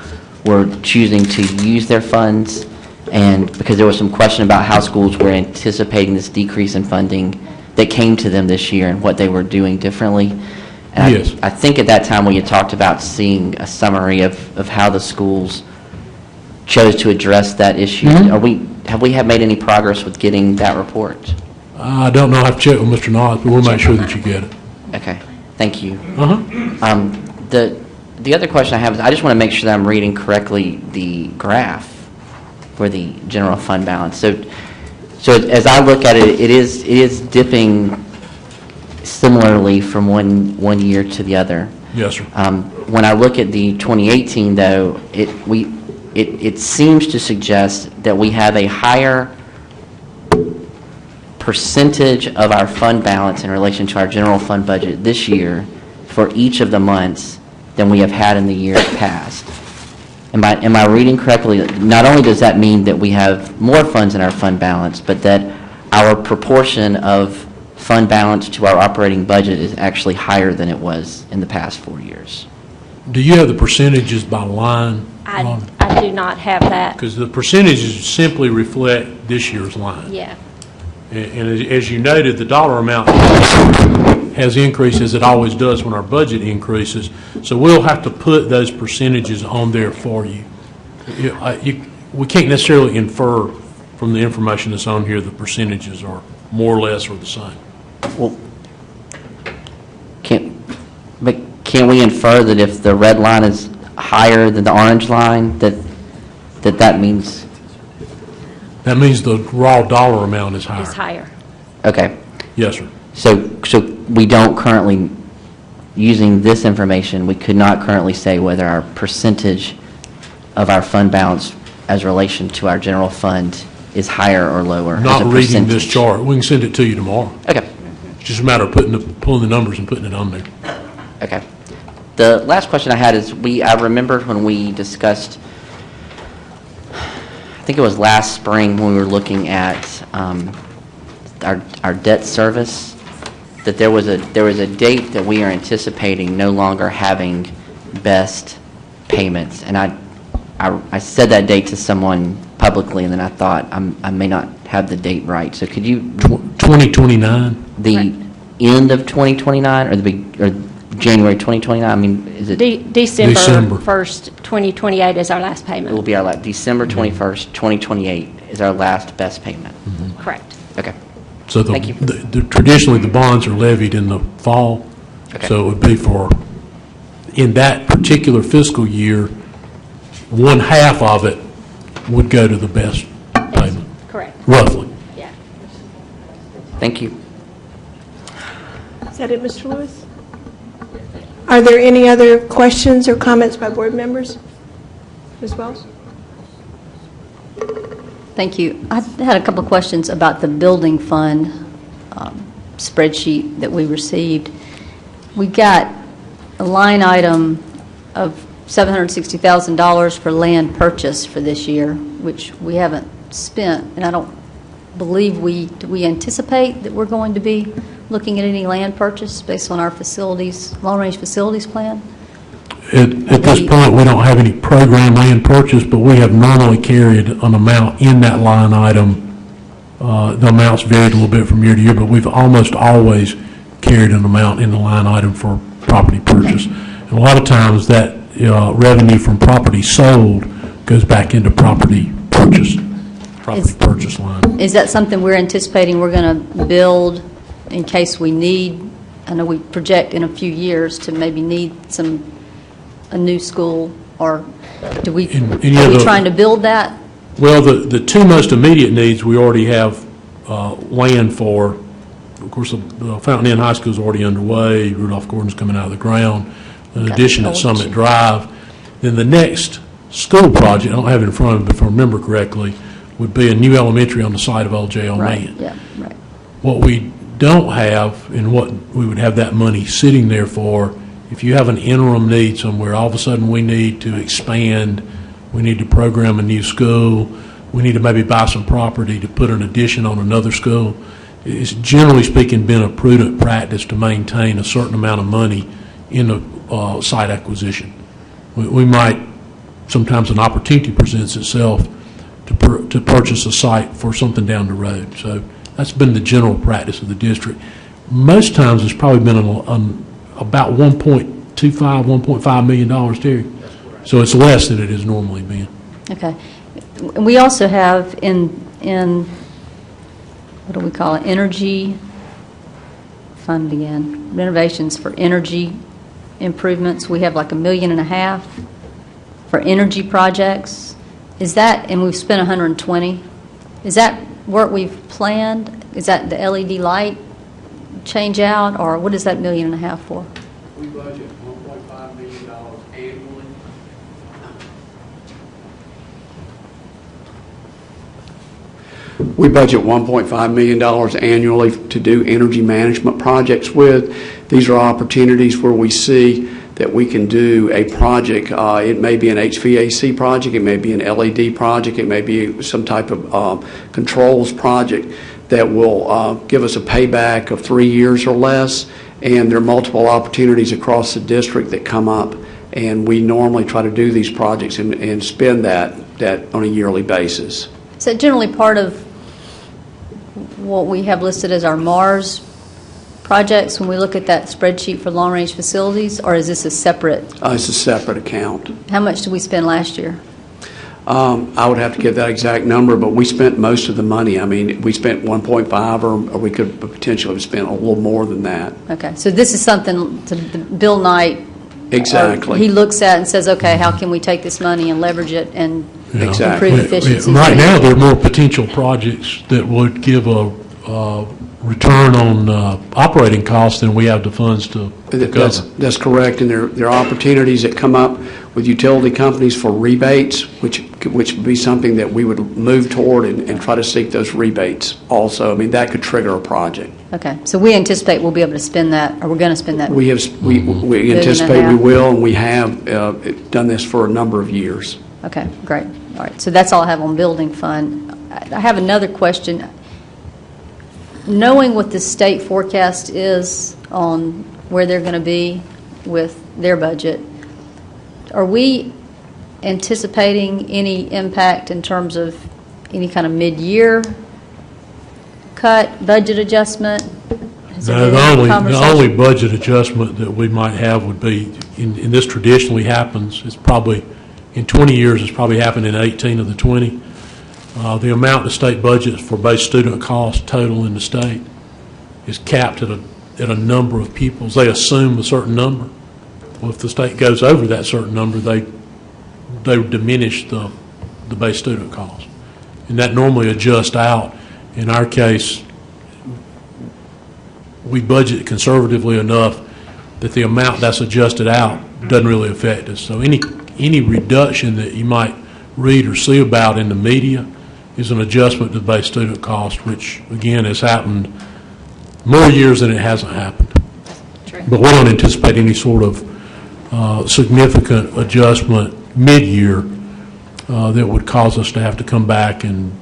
[SPEAKER 18] were choosing to use their funds, and because there was some question about how schools were anticipating this decrease in funding that came to them this year and what they were doing differently. And
[SPEAKER 12] Yes.
[SPEAKER 18] I think at that time we had talked about seeing a summary of how the schools chose to address that issue. Have we made any progress with getting that report?
[SPEAKER 12] I don't know. I have to check with Mr. Knott, but we'll make sure that you get it.
[SPEAKER 18] Okay, thank you.
[SPEAKER 12] Uh-huh.
[SPEAKER 18] The other question I have is I just want to make sure that I'm reading correctly the graph for the general fund balance. So as I look at it, it is dipping similarly from one year to the other.
[SPEAKER 12] Yes, sir.
[SPEAKER 18] When I look at the 2018, though, it seems to suggest that we have a higher percentage of our fund balance in relation to our general fund budget this year for each of the months than we have had in the years past. Am I reading correctly? Not only does that mean that we have more funds in our fund balance, but that our proportion of fund balance to our operating budget is actually higher than it was in the past 4 years.
[SPEAKER 12] Do you have the percentages by line?
[SPEAKER 5] I do not have that.
[SPEAKER 12] Because the percentages simply reflect this year's line.
[SPEAKER 5] Yeah.
[SPEAKER 12] And as you noted, the dollar amount has increased as it always does when our budget increases. So we'll have to put those percentages on there for you. We can't necessarily infer from the information that's on here the percentages are more or less or the same.
[SPEAKER 18] Well, can we infer that if the red line is higher than the orange line, that means?
[SPEAKER 12] That means the raw dollar amount is higher.
[SPEAKER 5] It's higher.
[SPEAKER 18] Okay.
[SPEAKER 12] Yes, sir.
[SPEAKER 18] So we don't currently, using this information, we could not currently say whether our percentage of our fund balance as relation to our general fund is higher or lower.
[SPEAKER 12] Not reading this chart. We can send it to you tomorrow.
[SPEAKER 18] Okay.
[SPEAKER 12] It's just a matter of pulling the numbers and putting it on there.
[SPEAKER 18] Okay. The last question I had is I remember when we discussed, I think it was last spring when we were looking at our debt service, that there was a date that we are anticipating no longer having best payments. And I said that date to someone publicly, and then I thought I may not have the date right. So could you
[SPEAKER 12] 2029?
[SPEAKER 18] The end of 2029 or January 2029? I mean, is it
[SPEAKER 5] December 1st, 2028 is our last payment.
[SPEAKER 18] It will be our last. December 21st, 2028 is our last best payment.
[SPEAKER 5] Correct.
[SPEAKER 18] Okay.
[SPEAKER 12] So
[SPEAKER 18] Thank you.
[SPEAKER 12] Traditionally, the bonds are levied in the fall.
[SPEAKER 18] Okay.
[SPEAKER 12] So it would be in that particular fiscal year, one half of it would go to the best payment.
[SPEAKER 5] Correct.
[SPEAKER 12] Roughly.
[SPEAKER 5] Yeah.
[SPEAKER 18] Thank you.
[SPEAKER 1] Is that it, Mr. Lewis? Are there any other questions or comments by board members? Ms. Wells?
[SPEAKER 20] Thank you. I had a couple of questions about the building fund spreadsheet that we received. We got a line item of $760,000 for land purchase for this year, which we haven't spent, and I don't believe do we anticipate that we're going to be looking at any land purchase based on our long-range facilities plan?
[SPEAKER 12] At this point, we don't have any program land purchase, but we have normally carried an amount in that line item. The amounts varied a little bit from year to year, but we've almost always carried an amount in the line item for property purchase. And a lot of times that revenue from property sold goes back into property purchase line.
[SPEAKER 20] Is that something we're anticipating we're going to build in case we need? I know we project in a few years to maybe need a new school, or are we trying to build that?
[SPEAKER 12] Well, the two most immediate needs we already have land for. Of course, the Fountain Inn High School is already underway. Rudolph Gordon's coming out of the ground. An addition at Summit Drive. Then the next school project, I don't have it in front of me, but if I remember correctly, would be a new elementary on the site of Old J.L. Mann.
[SPEAKER 20] Yeah, right.
[SPEAKER 12] What we don't have, and what we would have that money sitting there for, if you have an interim need somewhere, all of a sudden we need to expand, we need to program a new school, we need to maybe buy some property to put an addition on another school. it's generally speaking been a prudent practice to maintain a certain amount of money in a site acquisition. We might, sometimes an opportunity presents itself to purchase a site for something down the road. So that's been the general practice of the district. Most times it's probably been about $1.25, $1.5 million, Terry. So it's less than it has normally been.
[SPEAKER 20] Okay. We also have in what do we call it, energy fund again, renovations for energy improvements. We have like $1.5 million for energy projects. Is that, and we've spent 120, is that work we've planned? Is that the LED light change out, or what is that $1.5 million for?
[SPEAKER 7] We budget $1.5 million annually. We budget $1.5 million annually to do energy management projects with. These are opportunities where we see that we can do a project. It may be an HVAC project, it may be an LED project, it may be some type of controls project that will give us a payback of 3 years or less. And there are multiple opportunities across the district that come up. And we normally try to do these projects and spend that on a yearly basis.
[SPEAKER 20] Is that generally part of what we have listed as our MARS projects when we look at that spreadsheet for long-range facilities, or is this a separate?
[SPEAKER 7] It's a separate account.
[SPEAKER 20] How much did we spend last year?
[SPEAKER 7] I would have to get that exact number, but we spent most of the money. I mean, we spent 1.5, or we could potentially have spent a little more than that.
[SPEAKER 20] Okay, so this is something to Bill Knight.
[SPEAKER 7] Exactly.
[SPEAKER 20] He looks at and says, okay, how can we take this money and leverage it and improve efficiency?
[SPEAKER 12] Right now, there are more potential projects that would give a return on operating costs than we have the funds to cover.
[SPEAKER 7] That's correct, and there are opportunities that come up with utility companies for rebates, which would be something that we would move toward and try to seek those rebates also. I mean, that could trigger a project.
[SPEAKER 20] Okay, so we anticipate we'll be able to spend that, or we're going to spend that.
[SPEAKER 7] We anticipate we will, and we have done this for a number of years.
[SPEAKER 20] Okay, great. All right, so that's all I have on building fund. I have another question. Knowing what the state forecast is on where they're going to be with their budget, are we anticipating any impact in terms of any kind of mid-year cut, budget adjustment?
[SPEAKER 12] No, the only budget adjustment that we might have would be, and this traditionally happens, it's probably, in 20 years, it's probably happened in 18 of the 20. The amount the state budgets for base student cost total in the state is capped at a number of pupils. They assume a certain number. Well, if the state goes over that certain number, they diminish the base student cost. And that normally adjusts out. In our case, we budget conservatively enough that the amount that's adjusted out doesn't really affect us. So any reduction that you might read or see about in the media is an adjustment to the base student cost, which, again, has happened more years than it hasn't happened.
[SPEAKER 20] True.
[SPEAKER 12] But we don't anticipate any sort of significant adjustment mid-year that would cause us to have to come back and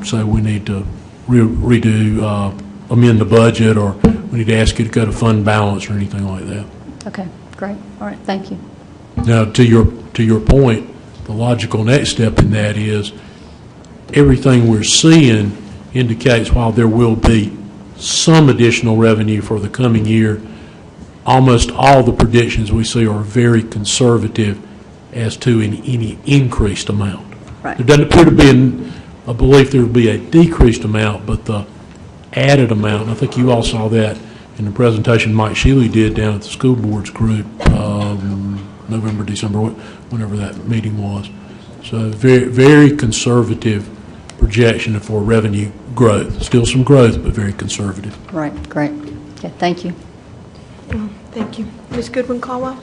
[SPEAKER 12] say we need to redo, amend the budget, or we need to ask you to go to fund balance or anything like that.
[SPEAKER 20] Okay, great. All right, thank you.
[SPEAKER 12] Now, to your point, the logical next step in that is everything we're seeing indicates while there will be some additional revenue for the coming year, almost all the predictions we see are very conservative as to any increased amount.
[SPEAKER 20] Right.
[SPEAKER 12] There doesn't appear to be a belief there will be a decreased amount, but the added amount, and I think you all saw that in the presentation Mike Shealy did down at the school boards group, November, December, whenever that meeting was. So very, very conservative projection for revenue growth. Still some growth, but very conservative.
[SPEAKER 20] Right, great. Okay, thank you.
[SPEAKER 1] Thank you. Ms. Goodwin-Caldwell?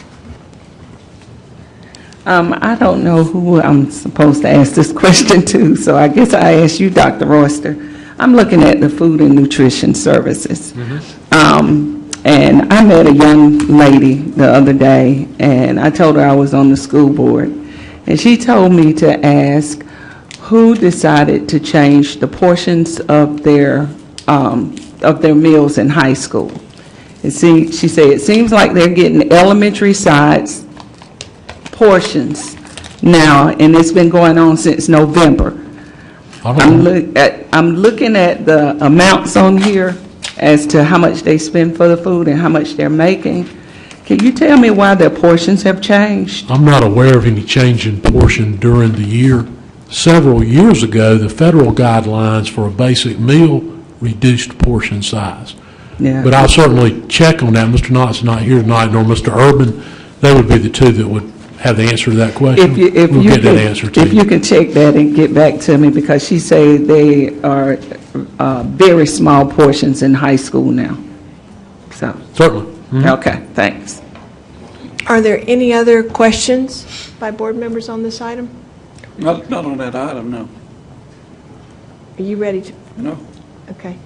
[SPEAKER 3] I don't know who I'm supposed to ask this question to, so I guess I ask you, Dr. Royster. I'm looking at the food and nutrition services. And I met a young lady the other day, and I told her I was on the school board. And she told me to ask who decided to change the portions of their of their meals in high school. She said, it seems like they're getting elementary size portions now, and it's been going on since November. I'm looking at the amounts on here as to how much they spend for the food and how much they're making. Can you tell me why their portions have changed?
[SPEAKER 12] I'm not aware of any change in portion during the year. Several years ago, the federal guidelines for a basic meal reduced portion size.
[SPEAKER 3] Yeah.
[SPEAKER 12] But I'll certainly check on that. Mr. Knott's not here tonight, nor Mr. Urban. They would be the two that would have the answer to that question. We'll get that answer to you.
[SPEAKER 3] If you can check that and get back to me, because she said they are very small portions in high school now. So
[SPEAKER 12] certainly. Mm-hmm.
[SPEAKER 3] Okay, thanks.
[SPEAKER 1] Are there any other questions by board members on this item?
[SPEAKER 21] Not on that item, no.
[SPEAKER 1] Are you ready to?
[SPEAKER 21] No.
[SPEAKER 1] Okay.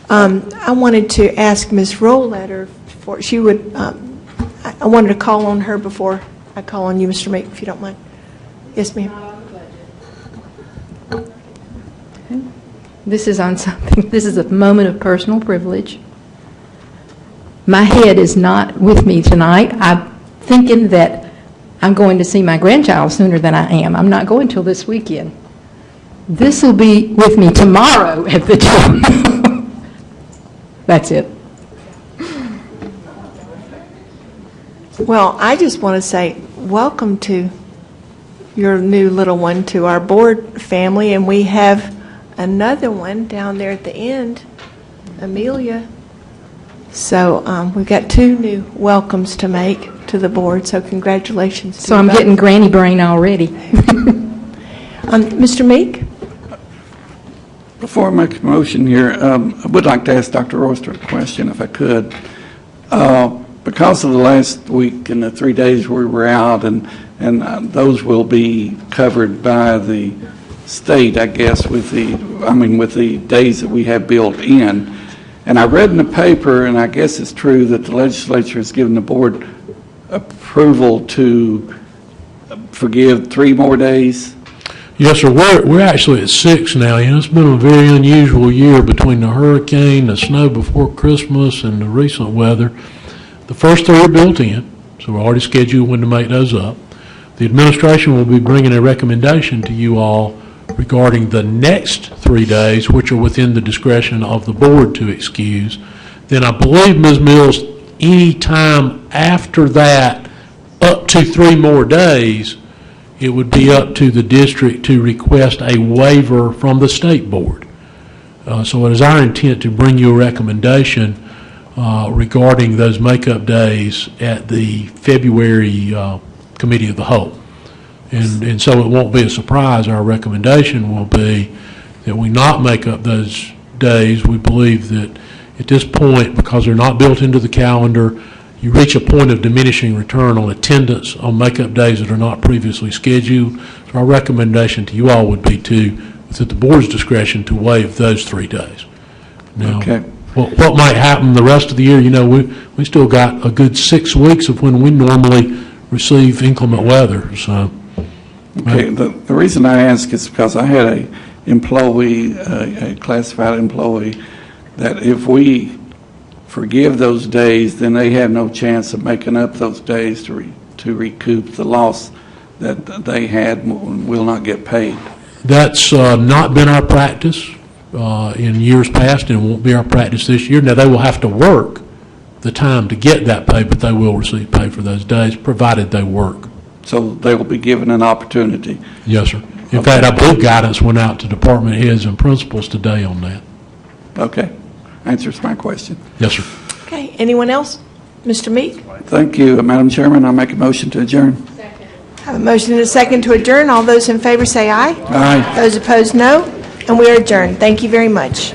[SPEAKER 1] I wanted to ask Ms. Rollletter for, she would, I wanted to call on her before I call on you, Mr. Meek, if you don't mind. Yes, ma'am.
[SPEAKER 2] This is on something, this is a moment of personal privilege. My head is not with me tonight. I'm thinking that I'm going to see my grandchild sooner than I am. I'm not going till this weekend. This will be with me tomorrow at the gym. That's it.
[SPEAKER 1] Well, I just want to say welcome to your new little one to our board family, and we have another one down there at the end, Amelia. So we've got two new welcomes to make to the board, so congratulations to
[SPEAKER 2] So I'm
[SPEAKER 1] both.
[SPEAKER 2] getting granny brain already.
[SPEAKER 1] Mr. Meek?
[SPEAKER 21] Before I make a motion here, I would like to ask Dr. Royster a question, if I could. Because of the last week and the 3 days we were out, and those will be covered by the state, I guess, with the days that we have built in. And I read in the paper, and I guess it's true, that the legislature has given the board approval to forgive 3 more days.
[SPEAKER 12] Yes, sir. We're actually at 6 now. You know, it's been a very unusual year between the hurricane, the snow before Christmas, and the recent weather. The first 3 are built in, so we're already scheduled when to make those up. The administration will be bringing a recommendation to you all regarding the next 3 days, which are within the discretion of the board to excuse. Then I believe, Ms. Mills, any time after that, up to 3 more days, it would be up to the district to request a waiver from the state board. So it is our intent to bring you a recommendation regarding those makeup days at the February Committee of the Whole. And so it won't be a surprise. Our recommendation will be that we not make up those days. We believe that at this point, because they're not built into the calendar, you reach a point of diminishing return on attendance on makeup days that are not previously scheduled. So our recommendation to you all would be to, with the board's discretion, to waive those 3 days. Now,
[SPEAKER 21] Okay.
[SPEAKER 12] What might happen the rest of the year, you know, we still got a good 6 weeks of when we normally receive inclement weather, so.
[SPEAKER 21] Okay, the reason I ask is because I had a employee, a classified employee, that if we forgive those days, then they have no chance of making up those days to recoup the loss that they had and will not get paid.
[SPEAKER 12] That's not been our practice in years past, and won't be our practice this year. Now, they will have to work the time to get that pay, but they will receive pay for those days, provided they work.
[SPEAKER 21] So they will be given an opportunity.
[SPEAKER 12] Yes, sir. In fact, I believe guidance went out to department heads and principals today on that.
[SPEAKER 21] Okay. Answers my question.
[SPEAKER 12] Yes, sir.
[SPEAKER 1] Okay, anyone else? Mr. Meek?
[SPEAKER 21] Thank you, Madam Chairman. I make a motion to adjourn.
[SPEAKER 1] I have a motion and a second to adjourn. All those in favor say aye.
[SPEAKER 21] Aye.
[SPEAKER 1] Those opposed, no. And we are adjourned. Thank you very much.